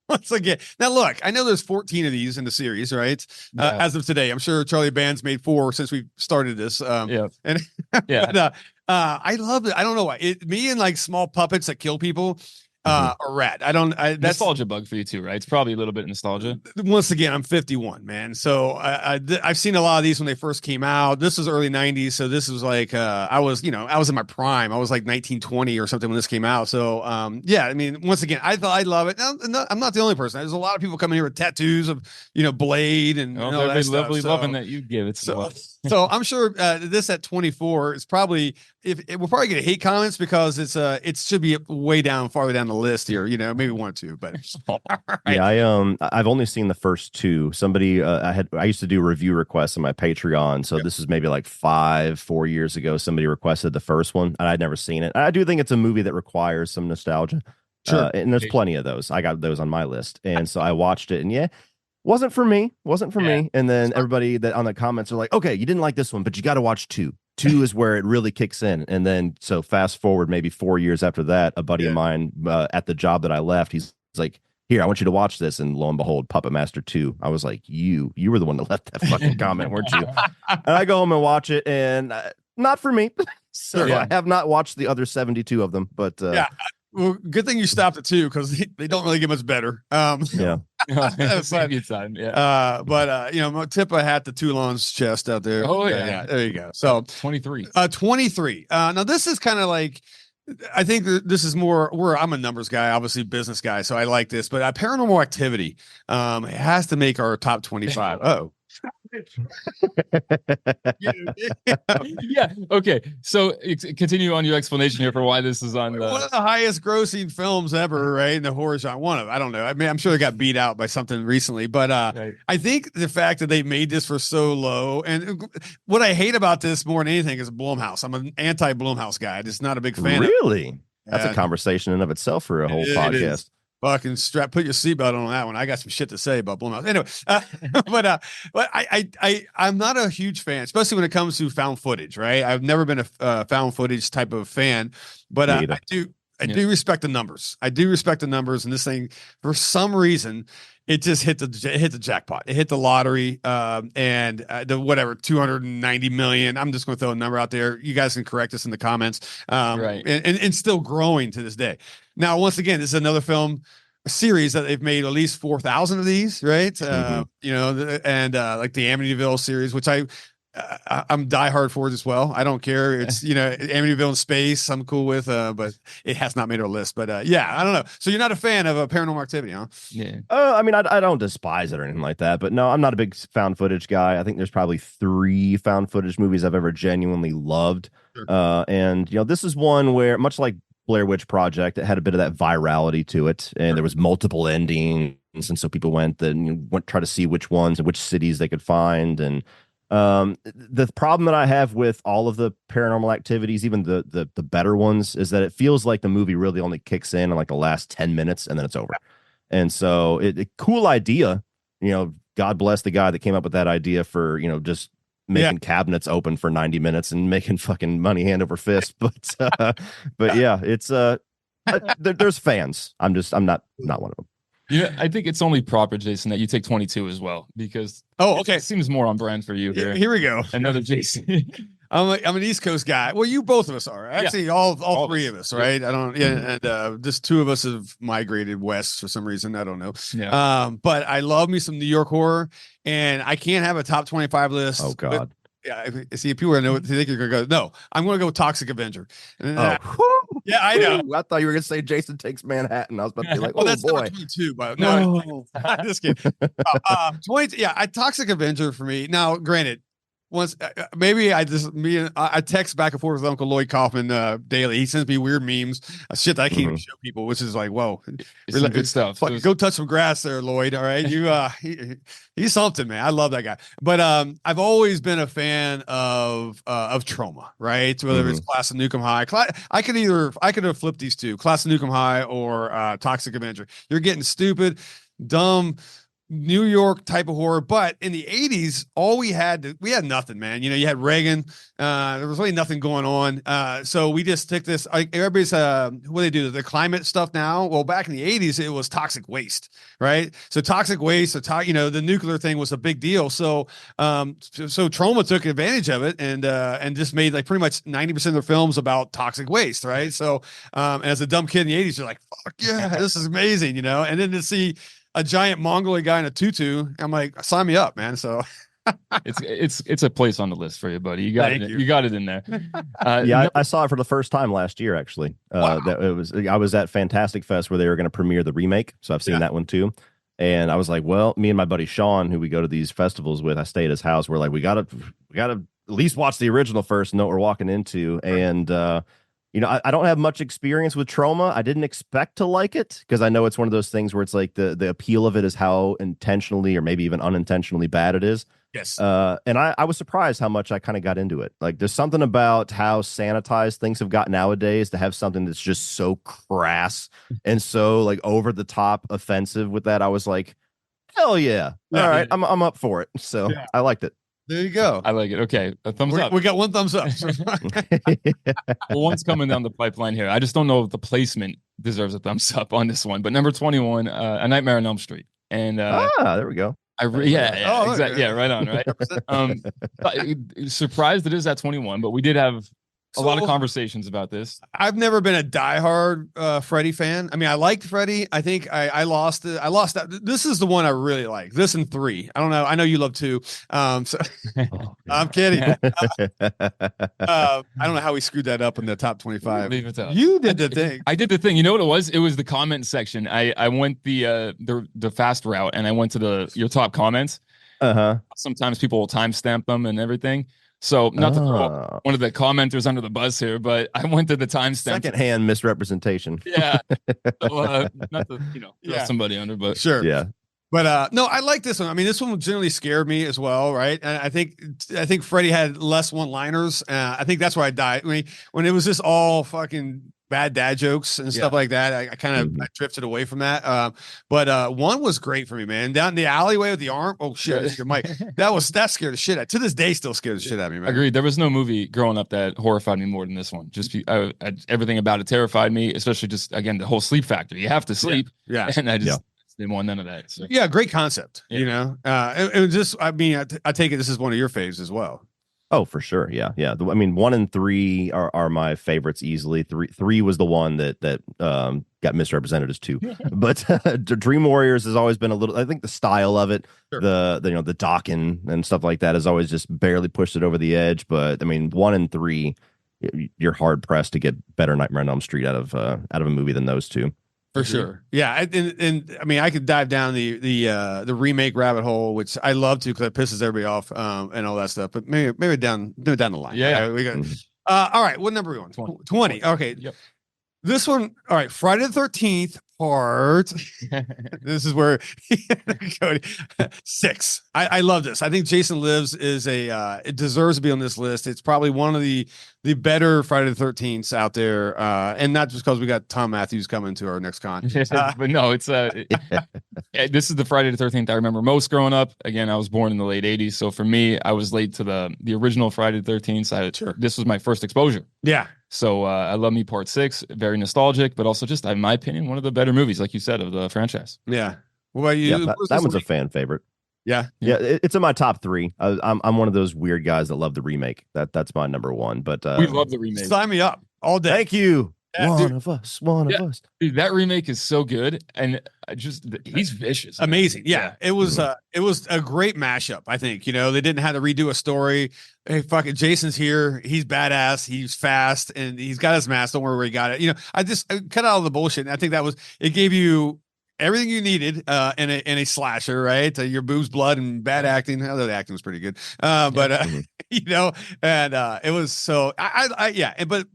Once again, now look, I know there's 14 of these in the series, right? As of today, I'm sure Charlie Band's made 4 since we started this. But, I love it. I don't know why. Me and like small puppets that kill people are rad. That's nostalgia bug for you too, right? It's probably a little bit nostalgia. Once again, I'm 51, man. So I've seen a lot of these when they first came out. This was early 90s, so this was like I was in my prime. I was like 1920 or something when this came out. So I mean, once again, I love it. Now, I'm not the only person. There's a lot of people coming here with tattoos of Blade and all that stuff. Loving that you give it. So I'm sure this at 24 is probably we'll probably get hate comments because it should be way farther down the the list here. You know, maybe 1 or 2, but right. Yeah, I've only seen the first 2. Somebody I used to do review requests on my Patreon, so this is maybe like 4 years ago. Somebody requested the first one, and I'd never seen it. I do think it's a movie that requires some nostalgia. Sure. And there's plenty of those. I got those on my list, and so I watched it, and wasn't for me. And then everybody that on the comments are like, okay, you didn't like this one, but you got to watch 2. 2 is where it really kicks in. And then so fast forward maybe 4 years after that, a buddy of mine at the job that I left, he's like, here, I want you to watch this. And lo and behold, Puppet Master 2. I was like, you were the one that left that fucking comment, weren't you? And I go home and watch it, and not for me. So I have not watched the other 72 of them, but well, good thing you stopped at 2 because they don't really get much better. Yeah. Good time. Yeah. But you know, Tipa had the Toulon's chest out there. Oh yeah. There you go. So 23. 23. Now this is kind of like, I think this is more where I'm a numbers guy, obviously business guy, so I like this. But Paranormal Activity it has to make our top 25. Oh. Yeah. Okay. So continue on your explanation here for why this is on one of the highest grossing films ever, right? In the horror genre. One of, I don't know. I mean, I'm sure they got beat out by something recently, but right. I think the fact that they made this for so low, and what I hate about this more than anything is Blumhouse. I'm an anti-Blumhouse guy. I'm just not a big fan. Really? That's a conversation in of itself for a whole podcast. Fucking put your seatbelt on that one. I got some shit to say about Blumhouse. Anyway, but I'm not a huge fan, especially when it comes to found footage. Right? I've never been a found footage type of fan, but I do respect the numbers. I do respect the numbers, and this thing, for some reason, it just hit the jackpot. It hit the lottery, and the whatever 290 million. I'm just going to throw a number out there. You guys can correct us in the comments. Right, and still growing to this day. Now, once again, this is another film series that they've made at least 4,000 of these, right? You know, and like the Amityville series, which I'm diehard for it as well. I don't care. It's, you know, Amityville in space, I'm cool with, but it has not made our list. But yeah, I don't know. So you're not a fan of Paranormal Activity, huh? Yeah. I mean, I don't despise it or anything like that, but no, I'm not a big found footage guy. I think there's probably 3 found footage movies I've ever genuinely loved. Sure. And you know, this is one where, much like Blair Witch Project, it had a bit of that virality to it, and there was multiple endings, and so people went try to see which ones and which cities they could find. And the problem that I have with all of the Paranormal Activities, even the better ones, is that it feels like the movie really only kicks in like the last 10 minutes and then it's over. And so cool idea, you know, God bless the guy that came up with that idea for, you know, just making cabinets open for 90 minutes and making fucking money hand over fist. But yeah, it's there's fans. I'm not one of them. Yeah, I think it's only proper, Jason, that you take 22 as well, because it seems more on brand for you here. Here we go. Another Jason. I'm an East Coast guy. Well, you both of us are. Actually, all 3 of us, right? I don't and just 2 of us have migrated west for some reason. I don't know. Yeah. But I love me some New York horror, and I can't have a top 25 list. Oh God. But, yeah, see, people know what they think you're gonna go. No, I'm gonna go Toxic Avenger. Yeah, I know. I thought you were gonna say Jason Takes Manhattan. I was about to be like, well, that's boy. 22, but no. I'm just kidding. 20. Yeah, Toxic Avenger for me. Now, granted, once maybe I text back and forth with Uncle Lloyd Kaufman daily. He sends me weird memes, shit that I can't even show people, which is like, whoa, it's good stuff. Go touch some grass there, Lloyd. All right, you he's something, man. I love that guy. But I've always been a fan of Trauma, right? Whether it's Class of Nukem High, I could have flipped these 2, Class of Nukem High or Toxic Avenger. You're getting stupid, dumb New York type of horror. But in the 80s, we had nothing, man. You know, you had Reagan. There was really nothing going on. So we just took this. Everybody's what they do, the climate stuff now. Well, back in the 80s, it was toxic waste, right? So toxic waste, the nuclear thing was a big deal. So Trauma took advantage of it and just made like pretty much 90% of their films about toxic waste, right? So as a dumb kid in the 80s, you're like, fuck yeah, this is amazing, you know. And then to see a giant Mongoloid guy in a tutu, I'm like, sign me up, man. So it's a place on the list for you, buddy. You got it. You got it in there. I saw it for the first time last year, actually. Wow. I was at Fantastic Fest where they were going to premiere the remake, so I've seen that one too. And I was like, well, me and my buddy Sean, who we go to these festivals with, I stay at his house. We're like, we gotta at least watch the original first, know what we're walking into. And I don't have much experience with Trauma. I didn't expect to like it because I know it's one of those things where it's like the appeal of it is how intentionally or maybe even unintentionally bad it is. Yes. And I was surprised how much I kind of got into it. Like there's something about how sanitized things have got nowadays to have something that's just so crass and so like over the top offensive with that. I was like, hell yeah. All right. I'm up for it. So I liked it. There you go. I like it. Okay. A thumbs up. We got one thumbs up. Well, one's coming down the pipeline here. I just don't know if the placement deserves a thumbs up on this one. But number 21, A Nightmare on Elm Street. And there we go. Exactly. Yeah, right on, right? Surprised it is at 21, but we did have a lot of conversations about this. I've never been a diehard Freddy fan. I mean, I liked Freddy. I think I lost it. I lost that. This is the one I really like. This and 3. I don't know. I know you love 2. So I'm kidding. I don't know how we screwed that up in the top 25. You did the thing. I did the thing. You know what it was? It was the comment section. I went the fast route, and I went to your top comments. Sometimes people will timestamp them and everything. So not to throw one of the commenters under the bus here, but I went to the timestamp. Secondhand misrepresentation. Yeah. So, not to, throw somebody under, but sure. Yeah. But no, I like this one. I mean, this one generally scared me as well, right? And I think Freddy had less one-liners. I think that's why I died. I mean, when it was just all fucking bad dad jokes and stuff like that, I kind of I drifted away from that. But 1 was great for me, man. Down the alleyway with the arm. Oh shit, your mic. That scared the shit out. To this day, still scares the shit out of me, man. Agreed. There was no movie growing up that horrified me more than this one. Just everything about it terrified me, especially just again the whole sleep factor. You have to sleep. Yeah. And I just didn't want none of that. So. Yeah, great concept. You know, it was just. I mean, I take it this is one of your faves as well. Oh, for sure. Yeah. I mean, 1 and 3 are my favorites easily. Three was the one that got misrepresented as 2. But Dream Warriors has always been a little. I think the style of it, the docking and stuff like that, has always just barely pushed it over the edge. But I mean, 1 and 3, you're hard pressed to get better Nightmare on Elm Street out of a movie than those 2. For sure. Yeah. And I mean, I could dive down the remake rabbit hole, which I love to because it pisses everybody off and all that stuff. But maybe down the line. Yeah. We got all right. What number are we on? 20. Okay. Yep. This one, all right. Friday the 13th part. This is where Cody 6. I love this. I think Jason Lives is it deserves to be on this list. It's probably one of the better Friday the 13th out there, and not just because we got Tom Matthews coming to our next con. But no, it's this is the Friday the 13th I remember most growing up. Again, I was born in the late 80s, so for me, I was late to the original Friday the 13th. This was my first exposure. Yeah. So I love me part 6, very nostalgic, but also just, in my opinion, one of the better movies, like you said, of the franchise. Yeah. What about you? Yeah, that one's a fan favorite. Yeah. It's in my top 3. I'm one of those weird guys that love the remake. That's my number 1. But we love the remake. Sign me up all day. Thank you. Yeah, one of us. Dude, that remake is so good, and he's vicious. Amazing. Yeah. It was a great mashup, I think. You know, they didn't have to redo a story. Hey, fucking Jason's here. He's badass. He's fast, and he's got his mask. Don't worry where he got it. You know, I cut out all the bullshit. And I think it gave you everything you needed in a slasher, right? Your boobs, blood, and bad acting. Although the acting was pretty good, but you know, and it was so. But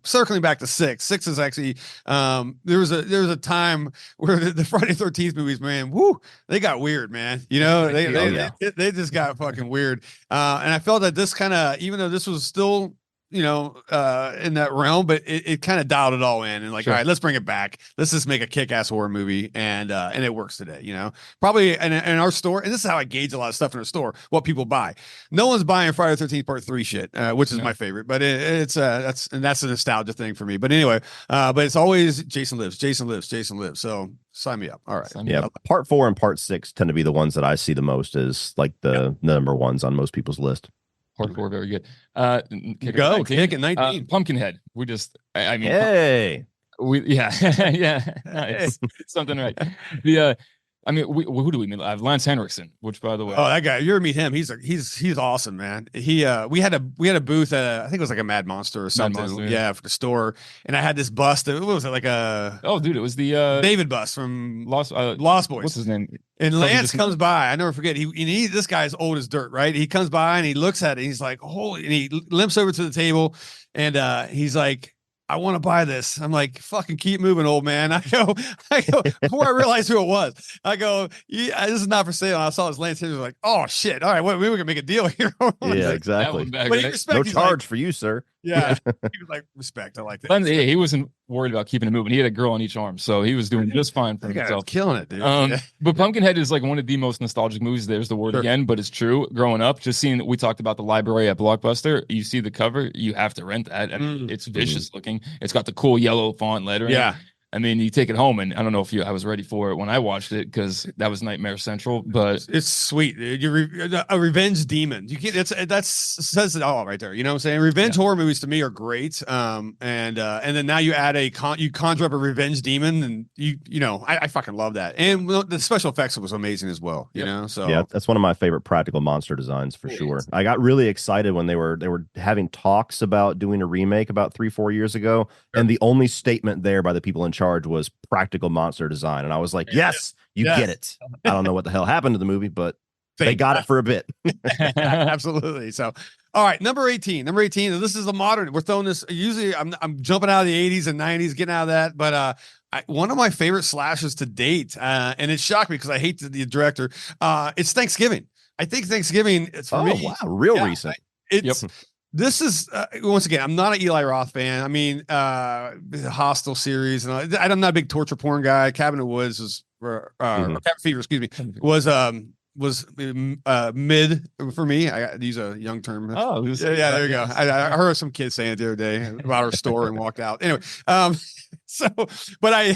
circling back to 6 is actually there was a time where the Friday 13th movies, man, they got weird, man. You know, they just got fucking weird, and I felt that this kind of, even though this was still, you know, in that realm, but it kind of dialed it all in and all right, let's bring it back. Let's just make a kick-ass horror movie, and it works today, you know. Probably in our store, and this is how I gauge a lot of stuff in our store, what people buy. No one's buying Friday the 13th Part 3 shit, which is my favorite, but that's a nostalgia thing for me. But anyway, but it's always Jason Lives. So sign me up. All right. Yeah. Part 4 and Part 6 tend to be the ones that I see the most as like the number ones on most people's list. Part 4, very good. Kick at 19. Pumpkinhead. We just, I mean, hey, nice. Something right. I mean, who do we meet? Lance Henriksen, which, by the way, that guy, you ever meet him? He's awesome, man. We had a booth at I think it was like a Mad Monster or something, for the store. And I had this bust. What was it, like a? Oh, dude, it was the David bust from Lost Boys. What's his name? And Lance comes by. I never forget. This guy's old as dirt, right? He comes by and he looks at it. And he's like, holy! And he limps over to the table, and he's like, I want to buy this. I'm like, fucking keep moving, old man. I go, before I realized who it was, I go, yeah, this is not for sale. And I saw his Lance Henriksen, like, oh shit. All right, well, we were gonna make a deal here. Yeah, exactly. Back, but right? he respect, No he's charge like, for you, sir. yeah. He was like, respect. I like that. But, yeah, he wasn't worried about keeping it moving. He had a girl on each arm, so he was doing just fine for That guy was himself. killing it, dude. But Pumpkinhead is like one of the most nostalgic movies. There's the word again, but it's true. Growing up, just seeing, we talked about the library at Blockbuster. You see the cover, you have to rent that. I mean, it's vicious looking. It's got the cool yellow font lettering. Yeah. I mean, you take it home, and I don't know if I was ready for it when I watched it because that was Nightmare Central. But it's sweet, dude. You're a revenge demon. You can't. That's says it all right there. You know what I'm saying? Revenge horror movies to me are great. And then now you add you conjure up a revenge demon, and you know I fucking love that. And the special effects was amazing as well. You know, so yeah, that's one of my favorite practical monster designs for sure. I got really excited when they were having talks about doing a remake about 3-4 years ago, and the only statement there by the people in charge was practical monster design, and I was like, yes, you get it. I don't know what the hell happened to the movie, but they got it for a bit. Absolutely. So all right, number 18, this is a modern, we're throwing this, usually I'm jumping out of the 80s and 90s, getting out of that, but one of my favorite slashes to date, and it shocked me because I hate the director, it's Thanksgiving. I think Thanksgiving, it's for me. Wow, real recent. This is once again, I'm not an Eli Roth fan. I mean, the Hostel series, and I'm not a big torture porn guy. Cabin in the Woods or Cabin Fever, excuse me, was mid for me. I got to use a young term. Oh, yeah, there you go. I heard some kid saying it the other day about our store and walked out. Anyway, so, but I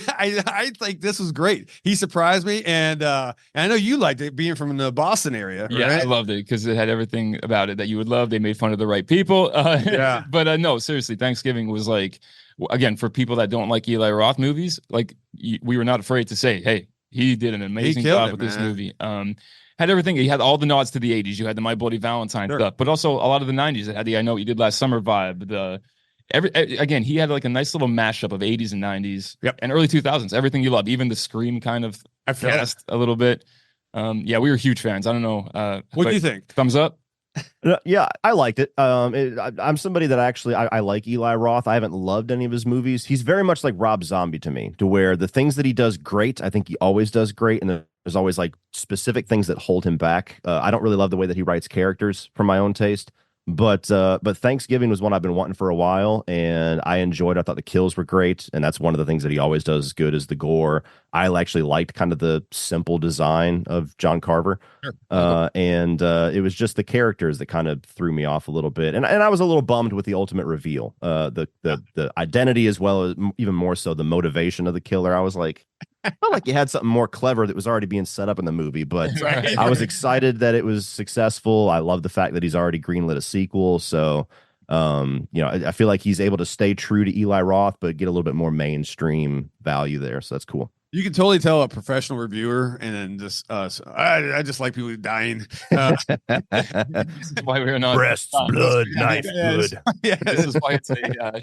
think this was great. He surprised me, and I know you liked it being from the Boston area. Right? Yeah, I loved it because it had everything about it that you would love. They made fun of the right people. Yeah, but no, seriously, Thanksgiving was like, again, for people that don't like Eli Roth movies, like we were not afraid to say, hey, he did an amazing job with this movie. Had everything. He had all the nods to the 80s. You had the My Bloody Valentine stuff, but also a lot of the 90s. It had the I Know What You Did Last Summer vibe. Again, he had like a nice little mashup of 80s and 90s and early 2000s. Everything you loved, even the Scream kind of cast a little bit. Yeah, we were huge fans. I don't know. What do you think? Thumbs up? Yeah, I liked it. I'm somebody that actually I like Eli Roth. I haven't loved any of his movies. He's very much like Rob Zombie to me, to where the things that he does great, I think he always does great, and there's always like specific things that hold him back. I don't really love the way that he writes characters for my own taste. But Thanksgiving was one I've been wanting for a while, and I enjoyed it. I thought the kills were great, and that's one of the things that he always does good is the gore. I actually liked kind of the simple design of John Carver, and it was just the characters that kind of threw me off a little bit, and I was a little bummed with the ultimate reveal, the identity as well as even more so the motivation of the killer. I was like, I felt like you had something more clever that was already being set up in the movie, but I was excited that it was successful. I love the fact that he's already greenlit a sequel. So, I feel like he's able to stay true to Eli Roth, but get a little bit more mainstream value there. So that's cool. You can totally tell a professional reviewer, and then just I just like people dying. This is why we're not breasts, blood, knife, good. Yeah, this is why it's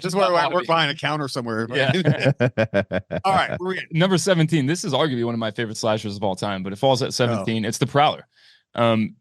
just why I work behind a counter somewhere. Yeah. All right, number 17. This is arguably one of my favorite slashers of all time, but it falls at 17. It's The Prowler.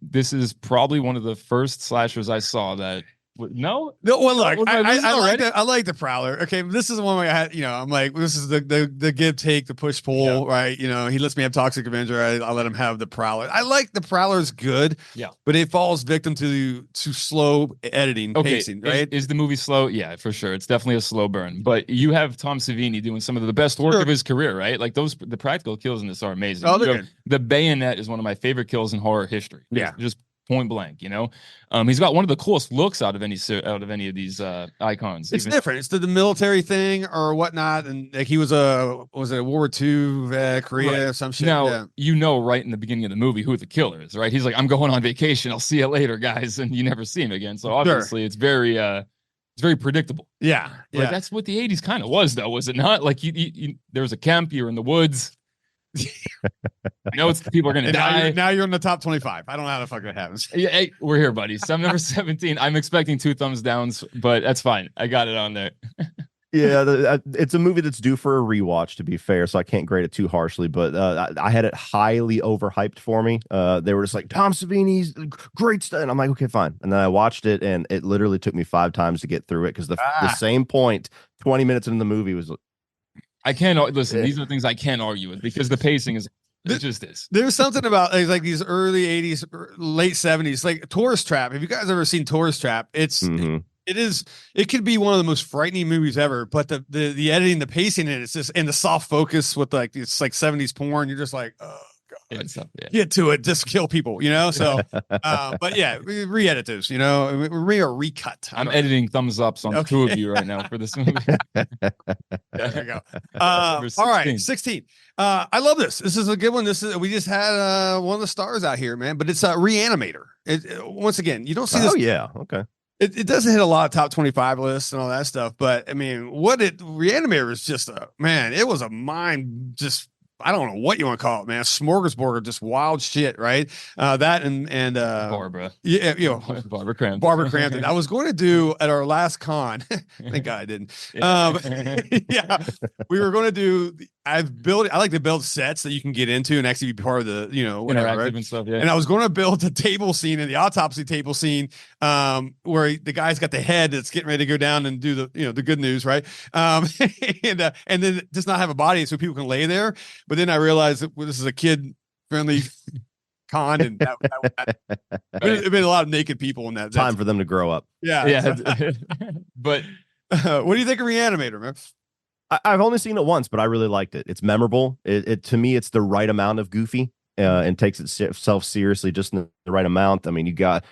This is probably one of the first slashers I saw that. No. Well, look, I like the Prowler. Okay, this is the one where I had, I'm like, this is the give take, the push pull, right? He lets me have Toxic Avenger. I let him have the Prowler. I like the Prowler's good, but it falls victim to slow editing, pacing, right? Is the movie slow? Yeah, for sure. It's definitely a slow burn. But you have Tom Savini doing some of the best work of his career, right? Like the practical kills in this are amazing. Oh, they're good. The bayonet is one of my favorite kills in horror history. Yeah, just point blank, he's got one of the coolest looks out of any of these icons. It's different. It's the military thing or whatnot, and like he was a World War II vet, Korea or some shit. Now right in the beginning of the movie who the killer is, right? He's like, I'm going on vacation. I'll see you later, guys, and you never see him again. So obviously, it's very predictable. Yeah, Like that's what the 80s kind of was, though, was it not? Like you there was a camp, you're in the woods. I know people are going to die. Now you're in the top 25. I don't know how the fuck that happens. Yeah, hey, we're here, buddy. So I'm number 17. I'm expecting 2 thumbs downs, but that's fine. I got it on there. Yeah, it's a movie that's due for a rewatch, to be fair, so I can't grade it too harshly. But I had it highly overhyped for me. They were just like, Tom Savini's great stuff, and I'm like, okay, fine. And then I watched it, and it literally took me 5 times to get through it because the same point, 20 minutes into the movie was. I can't listen. These are things I can't argue with because the pacing is. It just is. There's something about like these early 80s, late 70s, like Tourist Trap. Have you guys ever seen Tourist Trap? It could be one of the most frightening movies ever, but the editing, the pacing in it's just, and the soft focus with like, it's like 70s porn. You're just like, oh God, get to it, just kill people, you know? So, but yeah, re-edit those, you know, recut. I'm editing thumbs ups on 2 of you right now for this movie. There you go. All right, 16. I love this. This is a good one. We just had one of the stars out here, man, but it's a Reanimator. Once again, you don't see this. Oh yeah. Okay. It doesn't hit a lot of top 25 lists and all that stuff, but I mean, Reanimator is just it was a mind, just, I don't know what you want to call it, man. Smorgasbord of just wild shit, right? That and Barbara. Yeah, you know, Barbara Crampton. Barbara Crampton. I was going to do at our last con. Thank God I didn't. Yeah, we were going to do. I like to build sets that you can get into and actually be part of the, you know, whatever, interactive right? and stuff. Yeah. And I was going to build a table scene in the autopsy table scene, where the guy's got the head that's getting ready to go down and do the, you know, the good news, right? And then just not have a body so people can lay there. But then I realized that this is a kid-friendly con, and there'd been a lot of naked people in that. Time for them to grow up. Yeah. But what do you think of Reanimator, man? I've only seen it once, but I really liked it. It's memorable. It to me, it's the right amount of goofy, and takes itself seriously just in the right amount. I mean, you got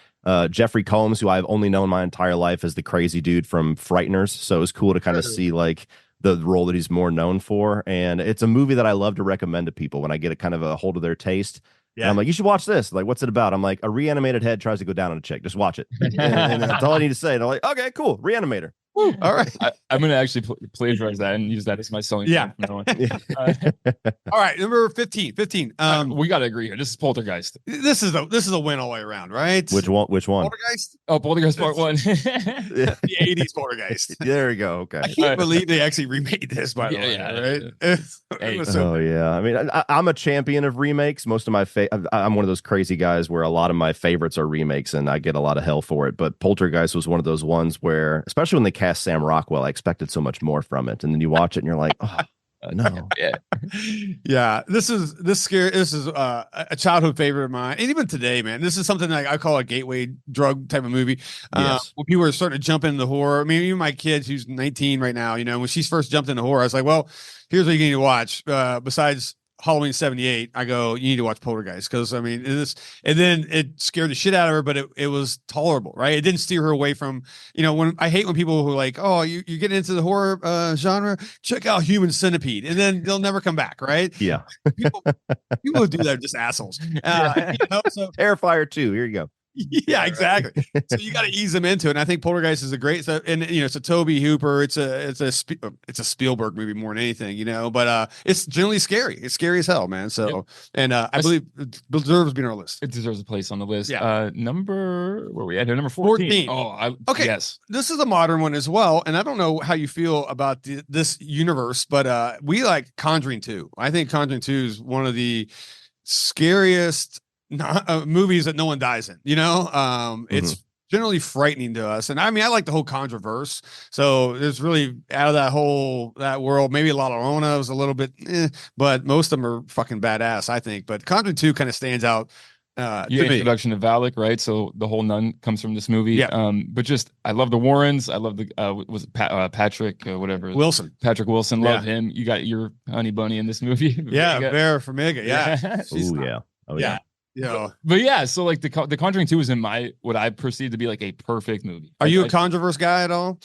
Jeffrey Combs, who I've only known my entire life as the crazy dude from Frighteners, so it was cool to kind of see like the role that he's more known for. And it's a movie that I love to recommend to people when I get a kind of a hold of their taste. Yeah. And I'm like, you should watch this. Like, what's it about? I'm like, a reanimated head tries to go down on a chick. Just watch it. and that's all I need to say. And I'm like, okay, cool. Reanimator. Woo. All right. I'm going to actually plagiarize that and use that as my selling point. All right. Number 15. We got to agree here. This is Poltergeist. This is a win all the way around, right? Which one? Poltergeist? Oh, Poltergeist Part 1. The 80s Poltergeist. There we go. Okay. I can't believe they actually remade this, by the way. Right? Yeah. I mean, I'm a champion of remakes. Most of my I'm one of those crazy guys where a lot of my favorites are remakes, and I get a lot of hell for it. But Poltergeist was one of those ones where, especially when they cast Sam Rockwell, I expected so much more from it, and then you watch it and you're like, oh no. This is a childhood favorite of mine, and even today, man, this is something like I call a gateway drug type of movie. When people are starting to jump into horror. I mean, even my kid, who's 19 right now, you know, when she's first jumped into horror, I was like, well, here's what you need to watch besides Halloween 78. I go, you need to watch Poltergeist, because I mean, and then it scared the shit out of her, but it was tolerable, right? It didn't steer her away from, you know, when I hate when people who are like, oh, you're getting into the horror genre, check out Human Centipede, and then they'll never come back, right? Yeah. People who do that are just assholes. You know, so Terrifier 2, here you go. Yeah, exactly. So you got to ease them into it. And I think Poltergeist is a great stuff. And you know, it's a Toby Hooper. It's a Spielberg movie more than anything, you know. But it's generally scary. It's scary as hell, man. So and I believe it deserves being on our list. It deserves a place on the list. Yeah. Number where we at here? Number 14. Oh, okay. Yes. This is a modern one as well. And I don't know how you feel about this universe, but we like Conjuring 2. I think Conjuring 2 is one of the scariest movies that no one dies in, you know. It's generally frightening to us, and I mean, I like the whole Controverse, so there's really out of that world, maybe La Llorona was a little bit but most of them are fucking badass, I think. But Conjuring 2 kind of stands out to me. Introduction to Valak, right? So the whole nun comes from this movie. But just I love the Warrens. I love the was it Patrick whatever Patrick Wilson. Love him. You got your honey bunny in this movie. Vera Farmiga. You know, but yeah, so like the Conjuring 2 is in what I perceive to be like a perfect movie. Are you a Controverse guy at all?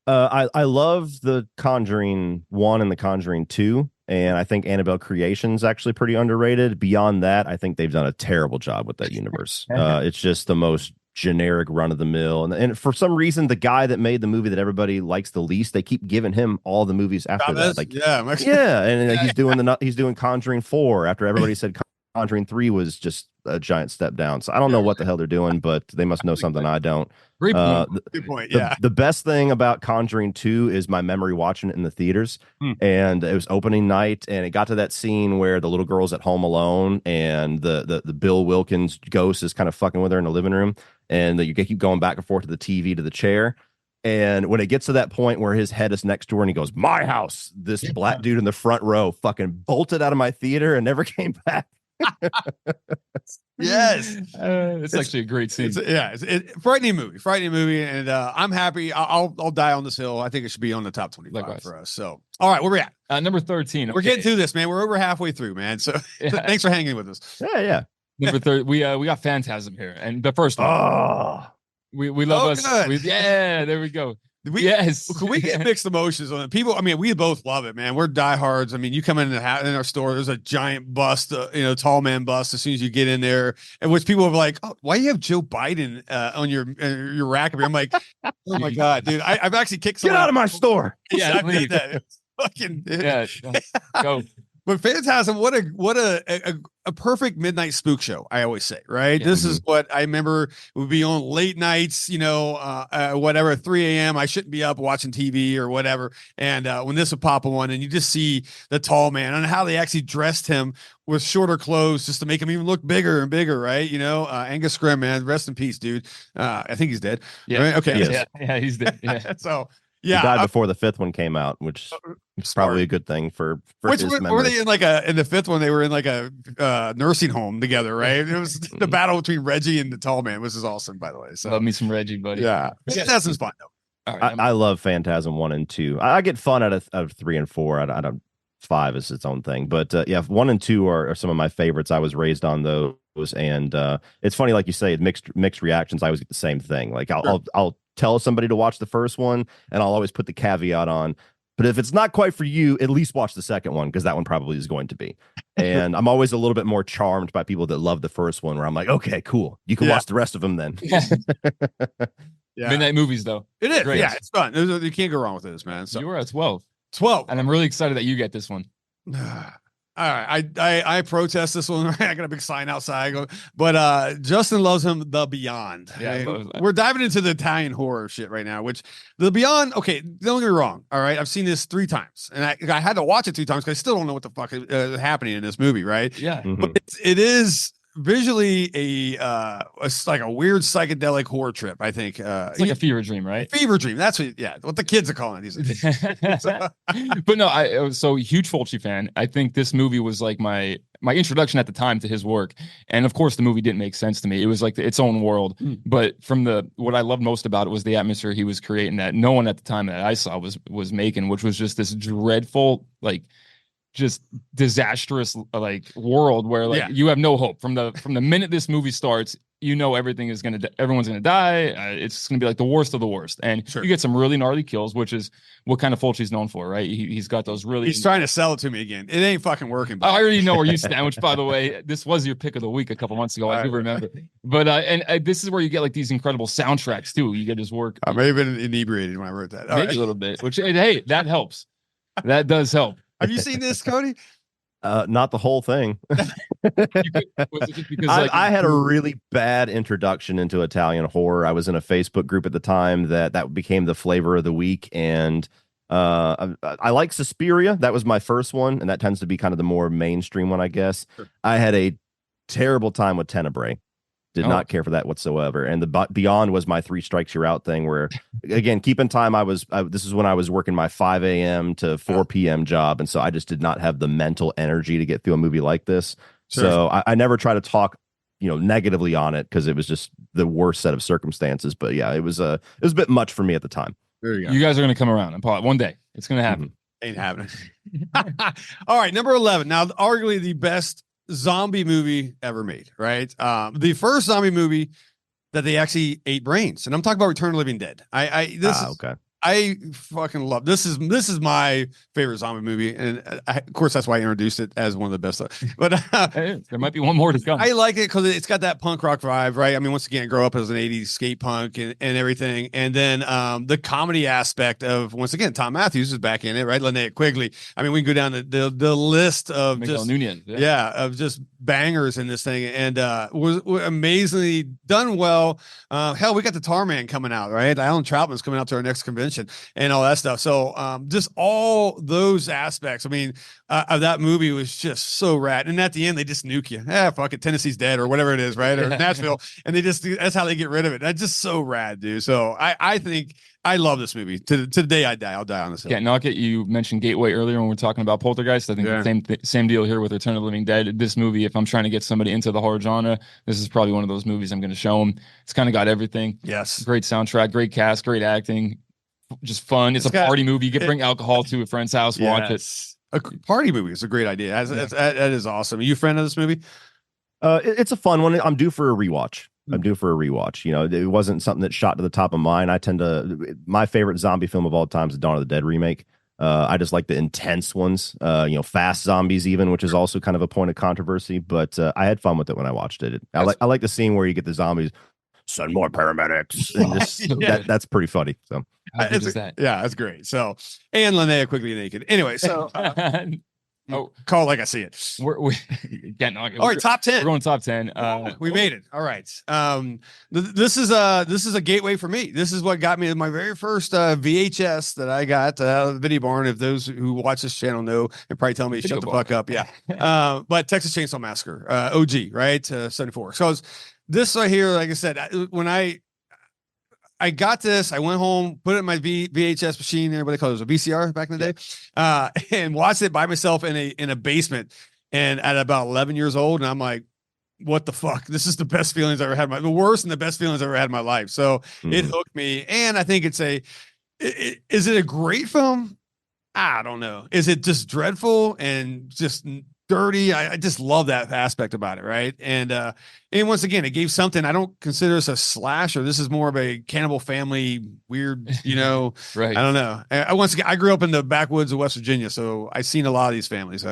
I love the Conjuring 1 and the Conjuring 2, and I think Annabelle Creation's actually pretty underrated. Beyond that, I think they've done a terrible job with that universe. It's just the most generic run of the mill, and for some reason, the guy that made the movie that everybody likes the least, they keep giving him all the movies after that. Like, and like, he's doing Conjuring 4 after everybody said Conjuring 3 was just a giant step down. So I don't know what the hell they're doing, but they must know something I don't. Great point. Good point. Yeah. The best thing about Conjuring 2 is my memory watching it in the theaters. And it was opening night, and it got to that scene where the little girl's at home alone, and the Bill Wilkins ghost is kind of fucking with her in the living room, and you keep going back and forth to the TV to the chair. And when it gets to that point where his head is next to her and he goes, "My house," this black dude in the front row fucking bolted out of my theater and never came back. Yes, it's actually a great scene. It's frightening movie, and I'm happy. I'll die on this hill. I think it should be on the top 25 for us. So, all right, where we at? Number 13. We're getting through this, man. We're over halfway through, man. So, thanks for hanging with us. Yeah. Number 30. We got Phantasm here, and the first one. We love us. There we go. Can we get mixed emotions on it? People, I mean, we both love it, man. We're diehards. I mean, you come in our store, there's a giant bust, tall man bust as soon as you get in there, and which people are like, "Oh, why do you have Joe Biden on your rack?" I'm like, "Oh my god, dude! I've actually kicked someone out of my store." Yeah, I did that. Fucking go. But Phantasm, what a perfect midnight spook show. I always say, right? This is what I remember would be on late nights, whatever, 3 a.m. I shouldn't be up watching TV or whatever. And when this would pop on, and you just see the tall man and how they actually dressed him with shorter clothes just to make him even look bigger and bigger, right? Angus Scrimm, man, rest in peace, dude. I think he's dead. Yeah. Right? Okay. Yeah, he's dead. Yeah. So. Yeah, he died before the fifth one came out, which is probably a good thing for his memory. Were they in the fifth one? They were in like a nursing home together, right? It was the battle between Reggie and the tall man, which is awesome, by the way. So love me some Reggie, buddy. Yeah, Phantasm's fun though. All right, I love Phantasm 1 and 2. I get fun out of 3 and 4. I don't. 5 is its own thing, but 1 and 2 are some of my favorites. I was raised on those, and it's funny, like you say, mixed reactions. I always get the same thing. Like I'll tell somebody to watch the first one, and I'll always put the caveat on, but if it's not quite for you, at least watch the second one, because that one probably is going to be. And I'm always a little bit more charmed by people that love the first one, where I'm like, okay, cool, you can watch the rest of them then. Midnight movies, though. It is. Great. Yeah, it's fun. You can't go wrong with this, man. So you were at 12. And I'm really excited that you get this one. All right, I protest this one. I got a big sign outside. But Justin loves him, The Beyond. Yeah, we're diving into the Italian horror shit right now. Which The Beyond. Okay, don't get me wrong. All right, I've seen this 3 times, and I had to watch it 3 times because I still don't know what the fuck is happening in this movie. Right? Yeah, but it is visually it's like a weird psychedelic horror trip. I think it's like a fever dream, right? Fever dream. That's what the kids are calling it these days. But no, I was so huge Fulci fan. I think this movie was like my introduction at the time to his work, and of course the movie didn't make sense to me. It was like its own world. But from what I loved most about it was the atmosphere he was creating that no one at the time that I saw was making, which was just this dreadful, like, just disastrous like world where you have no hope from the minute this movie starts. Everything's everyone's gonna die. It's gonna be like the worst of the worst, and you get some really gnarly kills, which is what kind of Fulci's known for, right? He's got those really. He's trying to sell it to me again. It ain't fucking working. I already know where you stand. Which, by the way, this was your pick of the week a couple months ago. I do remember. But and this is where you get like these incredible soundtracks too. You get his work. I may have been inebriated when I wrote that. Maybe a little bit. Which hey, that helps. That does help. Have you seen this, Cody? Not the whole thing. I had a really bad introduction into Italian horror. I was in a Facebook group at the time that became the flavor of the week, and I like Suspiria. That was my first one, and that tends to be kind of the more mainstream one, I guess. Sure. I had a terrible time with Tenebrae. Did not care for that whatsoever. And the Beyond was my 3 strikes you're out thing, where, again, keep in time, this is when I was working my 5 a.m. to 4 p.m. job. And so I just did not have the mental energy to get through a movie like this. Sure. So I never try to talk, negatively on it, because it was just the worst set of circumstances. But yeah, it was a bit much for me at the time. There you go. You guys are going to come around, and one day it's going to happen. Ain't happening. All right. Number 11. Now, arguably the best zombie movie ever made, right? The first zombie movie that they actually ate brains, and I'm talking about Return of the Living Dead. I I fucking love this. Is my favorite zombie movie, and of course that's why I introduced it as one of the best. But there might be one more to come. I like it because it's got that punk rock vibe, right? I mean, once again, I grew up as an '80s skate punk and everything, and then the comedy aspect of, once again, Tom Matthews is back in it, right? Linnea Quigley. I mean, we can go down the list of Miguel just Nunez, of just bangers in this thing, and was amazingly done well. Hell, we got the Tar Man coming out, right? Alan Troutman's coming out to our next convention and all that stuff. So just all those aspects, I mean, of that movie was just so rad. And at the end, they just nuke you. Fuck it, Tennessee's dead or whatever it is, right? Or Nashville, and that's how they get rid of it. That's just so rad, dude. So I think I love this movie. To the day I die, I'll die on this hill. Can't knock it. You mentioned Gateway earlier when we are talking about Poltergeist. I think the same deal here with Return of the Living Dead. This movie, if I'm trying to get somebody into the horror genre, this is probably one of those movies I'm going to show them. It's kind of got everything. Yes. Great soundtrack, great cast, great acting, just fun. It's a party movie. You can bring alcohol to a friend's house, watch it. A party movie is a great idea. That is awesome. Are you a friend of this movie? It's a fun one. I'm due for a rewatch. You know, it wasn't something that shot to the top of mine. My favorite zombie film of all time is the Dawn of the Dead remake. I just like the intense ones, fast zombies even, which is also kind of a point of controversy, but I had fun with it when I watched it. I like the scene where you get the zombies, send more paramedics. And that's pretty funny. So that's great. So, and Linnea Quigley naked. Anyway, so call it like I see it. We're getting all right. Top 10. We're going top 10. We made it. All right. This is a gateway for me. This is what got me to my very first VHS that I got out of the Video Barn. If those who watch this channel know, and probably tell me shut the fuck up. Yeah. But Texas Chainsaw Massacre, OG, right? 74. So this right here, like I said, when I got this, I went home, put it in my VHS machine. Everybody called it a VCR back in the day, and watched it by myself in a basement. And at about 11 years old, and I'm like, what the fuck? This is the best feelings I've ever had. The worst and the best feelings I've ever had in my life. So it hooked me. And I think is it a great film? I don't know. Is it just dreadful and just dirty? I just love that aspect about it, right? And once again, it gave something. I don't consider this a slasher. This is more of a cannibal family, weird, right. I don't know. Once again, I grew up in the backwoods of West Virginia, so I've seen a lot of these families.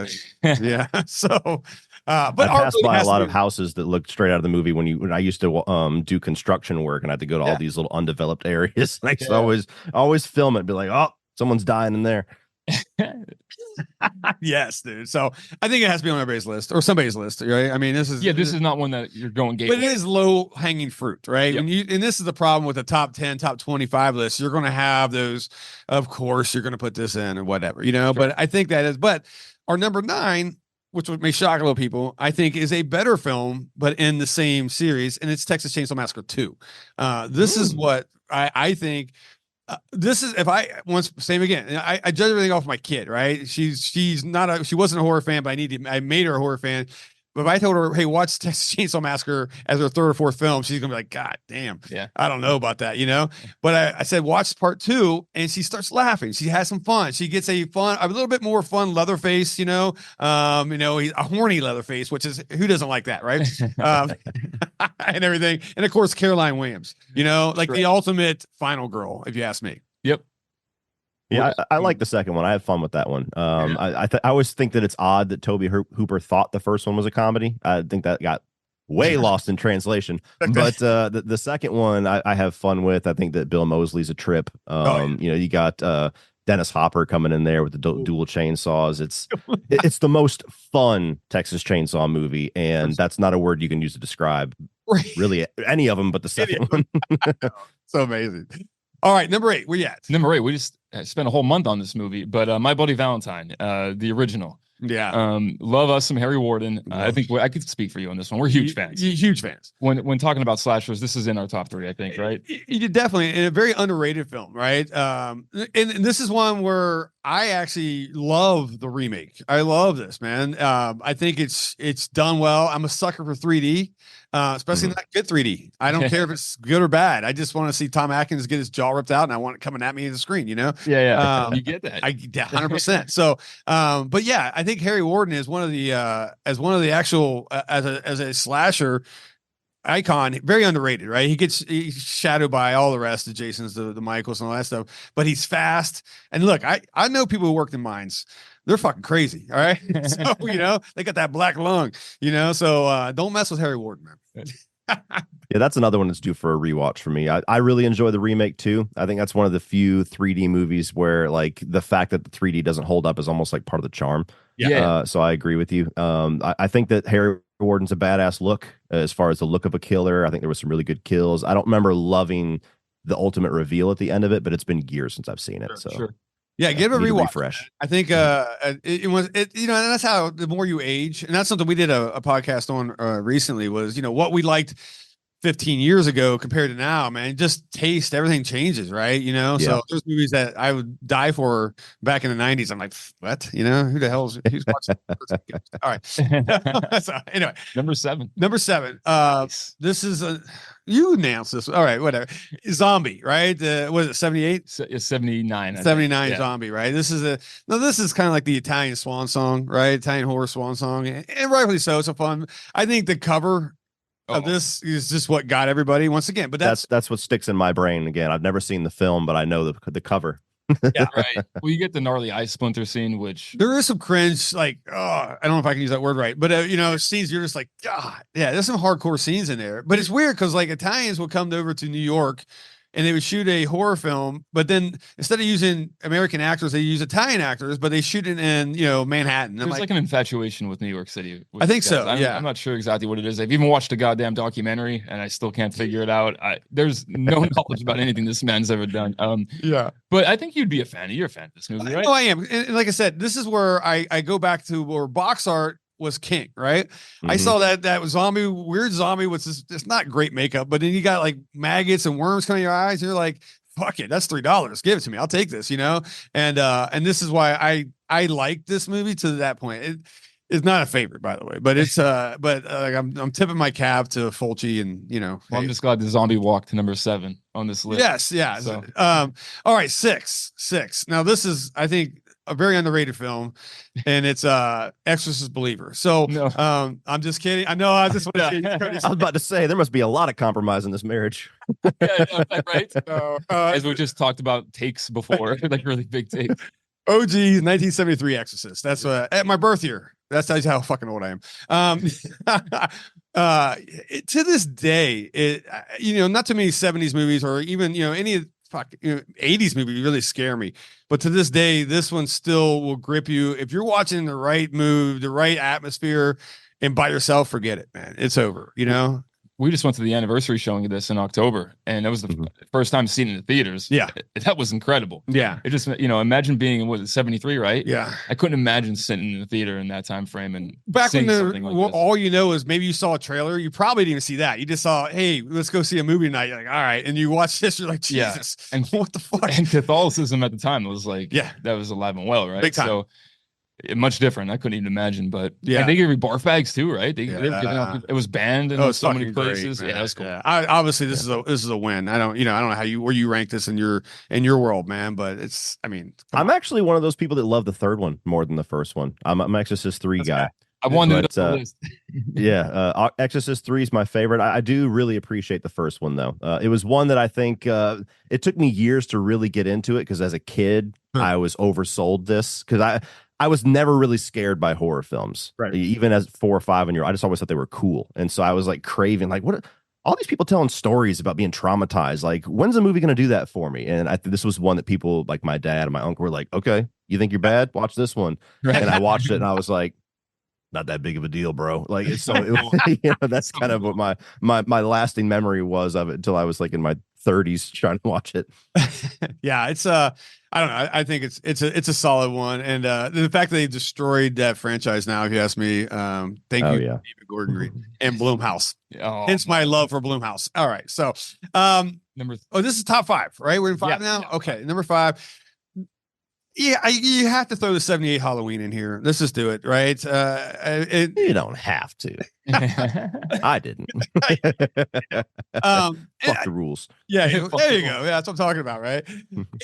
Yeah. So but I passed by a lot of houses that looked straight out of the movie when I used to do construction work, and I had to go to all these little undeveloped areas. I used to always film it and be like, oh, someone's dying in there. Yes, dude. So I think it has to be on everybody's list or somebody's list, right? I mean, this is not one that you're going gateway, but it is low hanging fruit, right? Yep. And this is the problem with the top 10, top 25 list. You're going to have those, of course, you're going to put this in or whatever, Sure. But I think but our number 9, which may shock a lot of people, I think is a better film, but in the same series, and it's Texas Chainsaw Massacre 2. This is what I think. This is same again. I judge everything off my kid, right? She wasn't a horror fan, but I made her a horror fan. But if I told her, hey, watch Texas Chainsaw Massacre as her 3rd or 4th film, she's gonna be like, God damn, I don't know about that, But I said, watch part 2, and she starts laughing. She has some fun. She gets a little bit more fun Leatherface, he's a horny Leatherface, which is, who doesn't like that, right? And everything. And of course, Caroline Williams, the ultimate final girl, if you ask me. Yep. Yeah, I like the second one. I had fun with that one. I always think that it's odd that Toby Hooper thought the first one was a comedy. I think that got way lost in translation. But the second one I have fun with. I think that Bill Moseley's a trip. You got Dennis Hopper coming in there with the dual chainsaws. It's the most fun Texas Chainsaw movie, and that's not a word you can use to describe really any of them, but the second one. So amazing. All right, number 8. Where you at? Number 8. We just spent a whole month on this movie, but My Bloody Valentine, the original. Yeah. Love us some Harry Warden. I think I could speak for you on this one. We're huge fans. Huge fans. When talking about slashers, this is in our top 3, I think, right? You definitely, in a very underrated film, right? And this is one where I actually love the remake. I love this, man. I think it's done well. I'm a sucker for 3D. Especially not good 3D. I don't care if it's good or bad. I just want to see Tom Atkins get his jaw ripped out, and I want it coming at me in the screen. Yeah. You get that. 100%. So, but yeah, I think Harry Warden is one of the actual as a slasher. icon, very underrated, right? He's shadowed by all the rest of Jason's, the Michaels and all that stuff, but he's fast. And look, I know people who worked in mines. They're fucking crazy. All right. So, they got that black lung, so don't mess with Harry Warden, man. Yeah, that's another one that's due for a rewatch for me. I really enjoy the remake too. I think that's one of the few 3D movies where like the fact that the 3D doesn't hold up is almost like part of the charm. Yeah. So I agree with you. I think that Harry Warden's a badass look as far as the look of a killer. I think there was some really good kills. I don't remember loving the ultimate reveal at the end of it, but it's been years since I've seen it. Sure. Yeah, give it a rewatch. Refresh. I think it was and that's how the more you age, and that's something we did a podcast on recently was what we liked 15 years ago compared to now, man. Just taste, everything changes, right? So there's movies that I would die for back in the 90s. I'm like, what? Who the hell's who's watching? All right. So anyway, number seven. Nice. This is you announced this. All right, whatever. Zombie, right? Was it 78? 79. 79 Zombie, right? This is kind of like the Italian swan song, right? Italian horror swan song, and rightfully so. It's a fun. I think the cover of this is just what got everybody once again. But that's what sticks in my brain. Again, I've never seen the film, but I know the cover. Yeah, right. Well, you get the gnarly eye splinter scene, which there is some cringe, like, I don't know if I can use that word right, but scenes you're just like, God, yeah, there's some hardcore scenes in there. But it's weird because like Italians would come over to New York and they would shoot a horror film, but then instead of using American actors, they use Italian actors, but they shoot it in Manhattan. There's like an infatuation with New York City. I think so. I'm not sure exactly what it is. I've even watched a goddamn documentary and I still can't figure it out. There's no knowledge about anything this man's ever done. But I think you'd be a fan. You're a fan of this movie, right? Oh, I am. And like I said, this is where I go back to where box art was king, right? I saw that was weird zombie with it's not great makeup, but then you got like maggots and worms coming in your eyes, and you're like, fuck it, that's $3. Give it to me. I'll take this, and this is why I like this movie to that point. It's not a favorite, by the way, but it's I'm tipping my cap to Fulci, and well, I'm just glad the zombie walked to number 7 on this list. Yes, yeah. So. All right, six. Now this is, I think, a very underrated film, and it's Exorcist Believer. So I'm just kidding. I know I just want to I was about to say there must be a lot of compromise in this marriage. Right? As we just talked about takes before, like really big takes. OG 1973 Exorcist. That's at my birth year. That tells you how fucking old I am. To this day, not too many 70s movies or even any 80s movies really scare me, but to this day this one still will grip you if you're watching the right mood, the right atmosphere, and by yourself, forget it, man. It's over. We just went to the anniversary showing of this in October, and that was the first time seeing it in the theaters. Yeah, that was incredible. Yeah, it just imagine being in 73, right? Yeah, I couldn't imagine sitting in the theater in that time frame and back when like all is maybe you saw a trailer. You probably didn't even see that. You just saw, hey, let's go see a movie tonight. You're like, all right, and you watch this, you're like, Jesus, and what the fuck? And Catholicism at the time was like, that was alive and well, right? Big time. So much different. I couldn't even imagine, but and they gave you barf bags too, right? They were giving out, it was banned in so many places. Great, yeah, that's cool. Obviously, this is a win. I don't know how where you rank this in your world, man, but it's. I'm actually one of those people that love the third one more than the first one. I'm an Exorcist 3 guy. I wanted to list. Exorcist 3 is my favorite. I do really appreciate the first one though. It was one that I think it took me years to really get into it because as a kid I was oversold this because I was never really scared by horror films. Right. Even as 4 or 5 I just always thought they were cool. And so I was like craving, like, what all these people telling stories about being traumatized. Like, when's the movie going to do that for me? And this was one that people like my dad and my uncle were like, okay, you think you're bad? Watch this one. Right. And I watched it and I was like, not that big of a deal, bro. Like, that's kind of what my lasting memory was of it until I was like in my 30s trying to watch it. Yeah, it's I don't know. I think it's a solid one, and the fact that they destroyed that franchise now, if you ask me, thank you, David Gordon Green and Blumhouse. Hence my love for Blumhouse. All right, so this is top 5, right? We're in 5 now. Yeah. Okay, number 5. Yeah, you have to throw the 78 Halloween in here. Let's just do it, right? You don't have to. I didn't. Fuck the rules. Yeah, there you go. Yeah, that's what I'm talking about, right?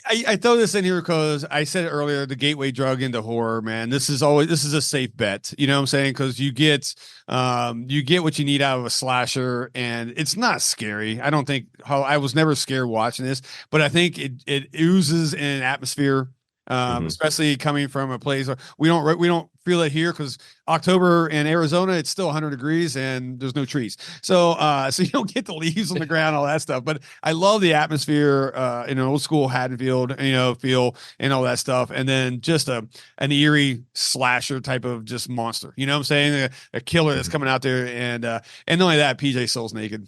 I throw this in here because I said it earlier, the gateway drug into horror, man. This is a safe bet. You know what I'm saying? Because you get what you need out of a slasher, and it's not scary. I don't think I was never scared watching this, but I think it oozes in an atmosphere. Especially coming from a place where we don't feel it here because October in Arizona, it's still 100 degrees and there's no trees. So you don't get the leaves on the ground, all that stuff. But I love the atmosphere in an old school Haddonfield, feel and all that stuff. And then just an eerie slasher type of just monster. You know what I'm saying? A killer that's coming out there, and not only that, PJ Soul's naked.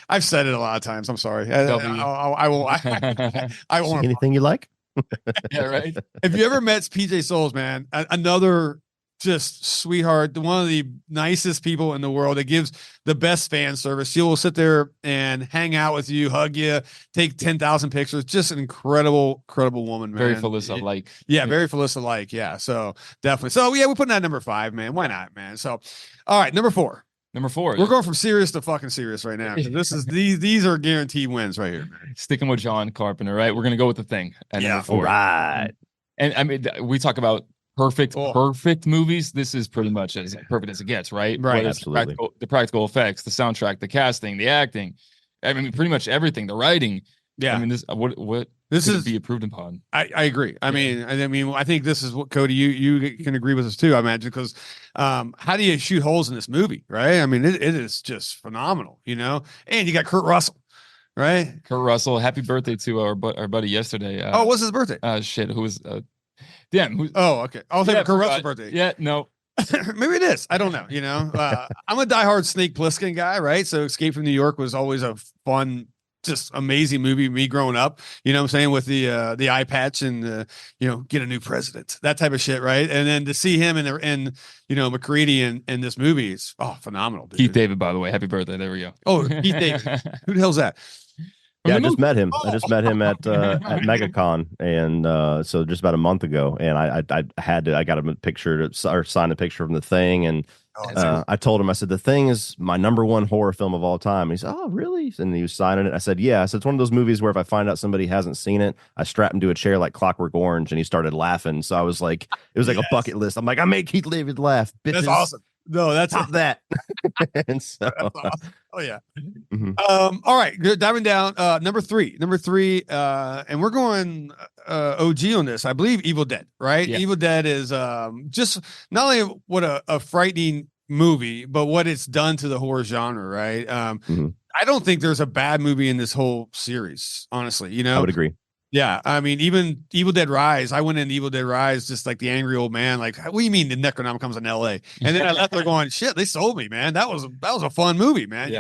I've said it a lot of times. I'm sorry. I won't. Anything you like? Yeah, right. Have you ever met PJ Souls, man? Another just sweetheart, one of the nicest people in the world that gives the best fan service. She will sit there and hang out with you, hug you, take 10,000 pictures. Just an incredible woman, man. Very Felissa-like. Yeah, very Felissa-like. Yeah, so definitely. So yeah, we're putting that number 5, man. Why not, man? So, all right, number 4. We're going from serious to fucking serious right now. These are guaranteed wins right here, man. Sticking with John Carpenter, right? We're gonna go with The Thing at number 4. Right. And I mean, we talk about perfect movies. This is pretty much as perfect as it gets, right? Right. Absolutely. The practical effects, the soundtrack, the casting, the acting. I mean, pretty much everything. The writing. Yeah. I mean, this is be approved upon. I agree. I mean, I think this is what, Cody, you can agree with us too, I imagine, because how do you shoot holes in this movie, right? I mean, it is just phenomenal, and you got Kurt Russell, right? Kurt Russell, happy birthday to our buddy yesterday. What's his birthday? Who was damn. Okay. I'll think Kurt Russell's birthday. Yeah, no. Maybe it is. I don't know. I'm a diehard Snake Plissken guy, right? So Escape from New York was always a fun, just amazing movie, me growing up, you know what I'm saying, with the eye patch and get a new president, that type of shit, right? And then to see him and McCready in this movie is phenomenal, dude. Keith David, by the way, happy birthday. There we go. Oh, Keith David. Who the hell's that? Yeah, I just met him. I just met him at MegaCon, and so just about a month ago. And I got him a picture or signed a picture from The Thing, and I told him, I said, The Thing is my number 1 horror film of all time. And he said, oh, really? And he was signing it. I said, yeah. I said, it's one of those movies where if I find out somebody hasn't seen it, I strap him to a chair like Clockwork Orange, and he started laughing. So I was like, it was like a bucket list. I'm like, I made Keith David laugh. Bitches. That's awesome. No, that's that. And so, that's awesome. Oh yeah. All right, good. Diving down. Number three, and we're going OG on this. I believe Evil Dead, right? Yeah. Evil Dead is just not only what a frightening movie, but what it's done to the horror genre, right? I don't think there's a bad movie in this whole series, honestly. I would agree. Yeah, I mean, even Evil Dead Rise, I went into Evil Dead Rise just like the angry old man, like, what do you mean the Necronomicon's in L.A.? And then I left there going, shit, they sold me, man. That was a fun movie, man,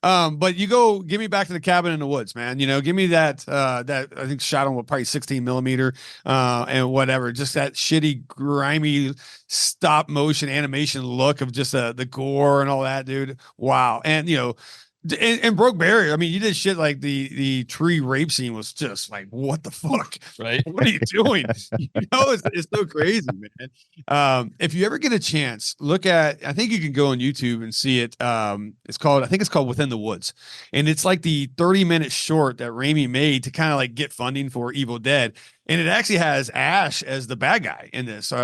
But you go, give me Back to the Cabin in the Woods, man. Give me that I think shot on probably 16 millimeter and whatever, just that shitty, grimy stop motion animation look of just the gore and all that, dude. Wow. And, and Broke Barrier. I mean, you did shit like the tree rape scene was just like, what the fuck? Right? What are you doing? It's so crazy, man. If you ever get a chance, look at, I think you can go on YouTube and see it. I think it's called Within the Woods. And it's like the 30-minute short that Raimi made to kind of like get funding for Evil Dead. And it actually has Ash as the bad guy in this,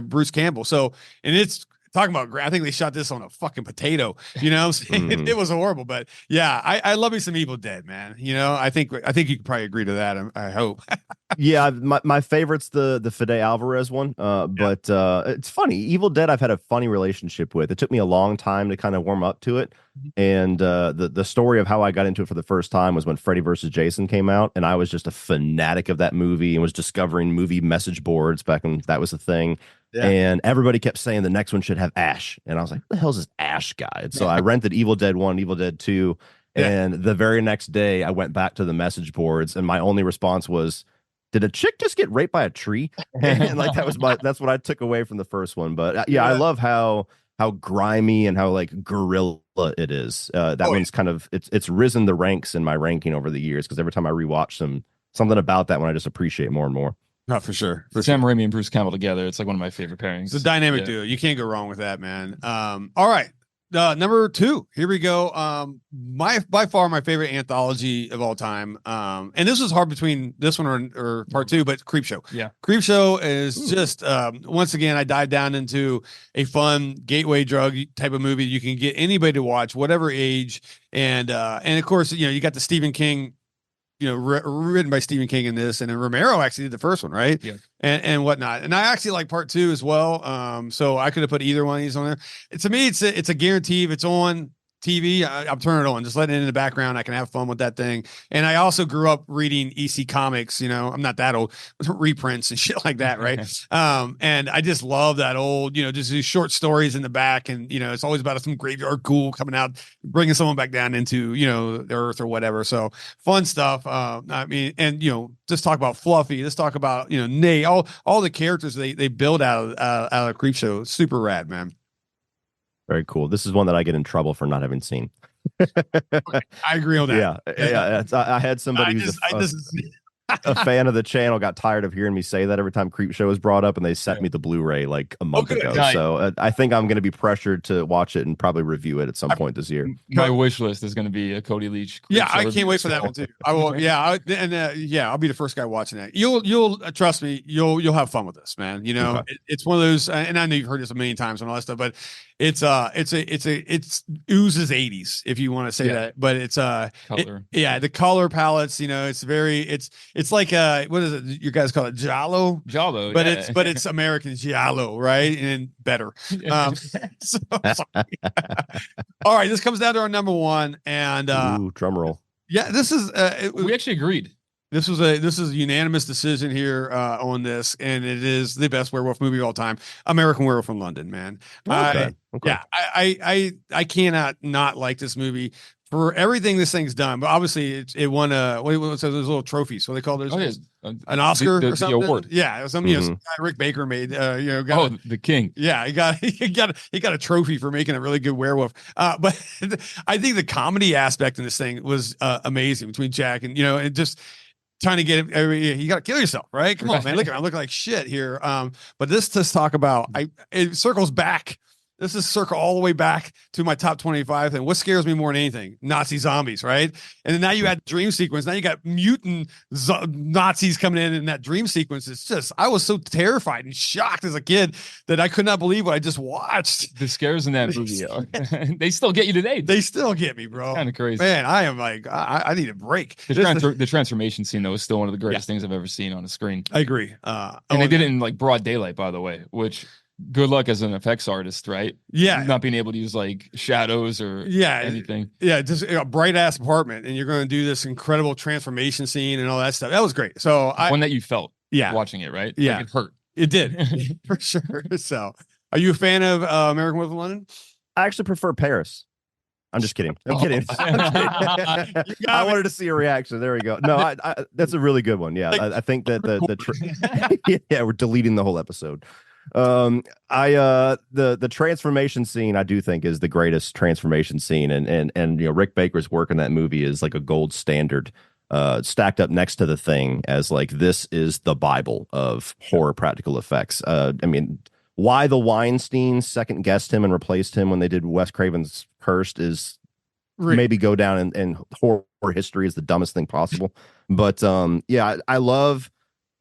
Bruce Campbell. So, and it's talking about, I think they shot this on a fucking potato, It was horrible, but yeah, I love me some Evil Dead, man. I think you could probably agree to that. I hope. Yeah, my favorite's the Fede Alvarez one. But it's funny. Evil Dead, I've had a funny relationship with. It took me a long time to kind of warm up to it. And the story of how I got into it for the first time was when Freddy vs. Jason came out, and I was just a fanatic of that movie and was discovering movie message boards back when that was a thing. Yeah. And everybody kept saying the next one should have Ash. And I was like, what the hell's this Ash guy? And so I rented Evil Dead 1, Evil Dead 2. And the very next day I went back to the message boards, and my only response was, did a chick just get raped by a tree? And like that's what I took away from the first one. But I love how grimy and how like guerrilla it is. One's kind of it's risen the ranks in my ranking over the years, because every time I rewatch them, something about that one I just appreciate more and more. Oh, for sure. Sam Raimi and Bruce Campbell together. It's like one of my favorite pairings. It's a dynamic duo. You can't go wrong with that, man. All right. Number 2. Here we go. By far my favorite anthology of all time. And this was hard between this one or part 2, but Creepshow. Yeah. Creepshow is just once again, I dive down into a fun gateway drug type of movie. You can get anybody to watch, whatever age, and of course, you got the Stephen King, written by Stephen King in this, and then Romero actually did the first one, right? Yeah. And whatnot. And I actually like part 2 as well. So I could have put either one of these on there. To me, it's a guarantee. If it's on TV, I'm turning it on, just letting it in the background. I can have fun with that thing. And I also grew up reading EC comics. I'm not that old, reprints and shit like that, right? And I just love that old, just these short stories in the back, and it's always about some graveyard ghoul coming out, bringing someone back down into the earth or whatever. So fun stuff. I mean, and just talk about Fluffy. Let's talk about Nate. All the characters they build out of Creepshow. Super rad, man. Very cool. This is one that I get in trouble for not having seen. I agree on that. Yeah. I had somebody who's a fan of the channel got tired of hearing me say that every time Creepshow was brought up, and they sent me the Blu-ray like a month ago. Nice. So I think I'm going to be pressured to watch it and probably review it at some point this year. My wish list is going to be a Cody Leach. I can't wait for that one too. I will. I'll be the first guy watching that. You'll trust me. You'll have fun with this, man. It's one of those, and I know you've heard this a million times and all that stuff, but it's oozes 80s, if you want to say that, but it's color. The color palettes, it's like what is it you guys call it, Giallo, but it's American Giallo, right? And better. All right, this comes down to our number 1, and drum roll. Yeah, this is we actually agreed. This is a unanimous decision here on this, and it is the best werewolf movie of all time, American Werewolf in London, man. Okay. Yeah, I cannot not like this movie for everything this thing's done. But obviously, it won those little trophies. What they call those? An Oscar or something. The award. Yeah, some Rick Baker made. The king. Yeah, he got a trophy for making a really good werewolf. But I think the comedy aspect in this thing was amazing between Jack and and just trying to get him. You got to kill yourself, right? Come on, man. Look, I'm looking like shit here. But this to talk about, it circles back. This is circle all the way back to my top 25. And what scares me more than anything? Nazi zombies, right? And then now you had dream sequence. Now you got mutant Nazis coming in that dream sequence. It's just, I was so terrified and shocked as a kid that I could not believe what I just watched. The scares in that movie, they still get you today. They still get me, bro. Kind of crazy. Man, I am like, I need a break. The transformation scene, though, is still one of the greatest things I've ever seen on a screen. I agree. And they did it in like broad daylight, by the way, which... good luck as an effects artist, right? Yeah. Not being able to use like shadows or anything. Yeah, just a bright ass apartment, and you're going to do this incredible transformation scene and all that stuff. That was great. So one that you felt watching it, right? Yeah. Like it hurt. It did. For sure. So are you a fan of American Werewolf in London? I actually prefer Paris. I'm just kidding. I'm kidding. I wanted to see a reaction. There we go. No, I that's a really good one. Yeah. I think that we're deleting the whole episode. The transformation scene I do think is the greatest transformation scene, and Rick Baker's work in that movie is like a gold standard, stacked up next to The Thing as like this is the Bible of horror practical effects. I mean, why the Weinsteins second guessed him and replaced him when they did Wes Craven's Cursed is maybe go down in horror history as the dumbest thing possible. But I love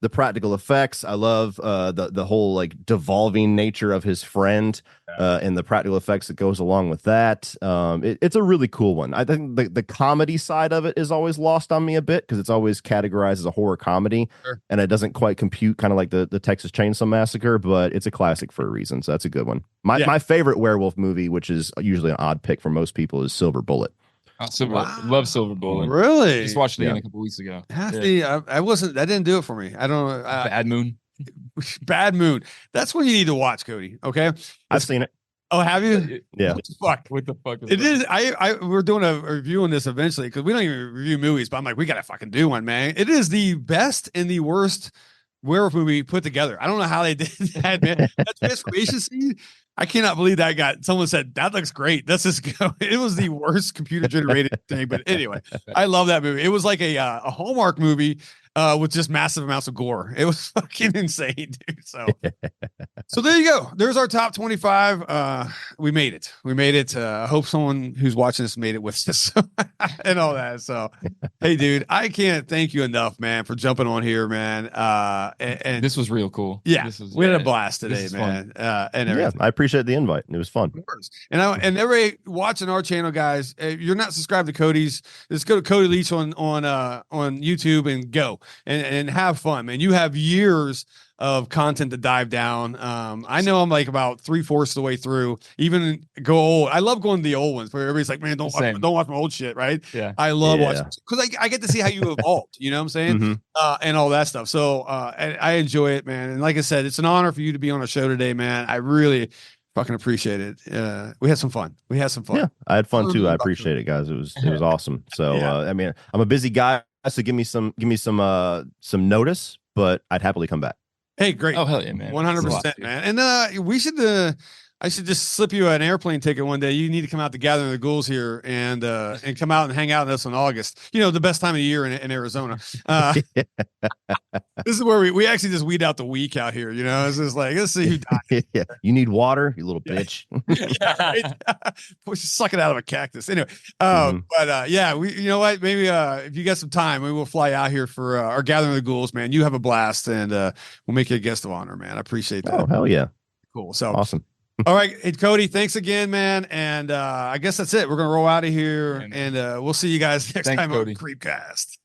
the practical effects. I love the whole like devolving nature of his friend and the practical effects that goes along with that. It's a really cool one. I think the comedy side of it is always lost on me a bit because it's always categorized as a horror comedy, and it doesn't quite compute, kind of like the Texas Chainsaw Massacre, but it's a classic for a reason. So that's a good one. My favorite werewolf movie, which is usually an odd pick for most people, is Silver Bullet. Love Silver Bullet. Really? Just watched it again a couple weeks ago. I didn't do it for me. I don't know. Bad Moon. Bad Moon. That's what you need to watch, Cody. Okay. I've seen it. Oh, have you? Yeah. What the fuck is it? Is we're doing a review on this eventually because we don't even review movies, but I'm like, we gotta fucking do one, man. It is the best and the worst werewolf movie put together. I don't know how they did that, man. That transformation scene. I cannot believe that someone said that looks great. Let's just go. It was the worst computer generated thing, but anyway, I love that movie. It was like a Hallmark movie with just massive amounts of gore. It was fucking insane, dude. So there you go. There's our top 25. We made it. I hope someone who's watching this made it with us and all that. So, hey, dude, I can't thank you enough, man, for jumping on here, man. And this was real cool. Yeah, we had a blast today, man. And everything. Yeah, I appreciate the invite. It was fun. And everybody watching our channel, guys, if you're not subscribed to Cody's, just go to Cody Leach on YouTube and go and have fun, man. You have years of content to dive down. I know I'm like about 3/4 of the way through. Even go old. I love going to the old ones where everybody's like, man, don't watch my old shit, right? Yeah. I love watching because I get to see how you evolved, you know what I'm saying? And all that stuff. So I enjoy it, man. And like I said, it's an honor for you to be on our show today, man. I really fucking appreciate it. We had some fun. Yeah, I had fun too. I appreciate it, guys. It was awesome. So I mean, I'm a busy guy, so give me some notice, but I'd happily come back. Hey, great. Oh, hell yeah, man. 100%, man. And we should I should just slip you an airplane ticket one day. You need to come out to Gathering of the Ghouls here and come out and hang out with us in August. You know, the best time of year in Arizona. This is where we actually just weed out the weak out here. You know, it's just like, let's see who dies. Yeah. You need water, you little bitch. We should suck it out of a cactus. Anyway, but you know what? Maybe if you got some time, we will fly out here for our Gathering of the Ghouls, man. You have a blast, and we'll make you a guest of honor, man. I appreciate that. Oh, hell yeah. Cool. So awesome. All right. Hey, Cody, thanks again, man. And I guess that's it. We're going to roll out of here, and we'll see you guys next time on Creepcast.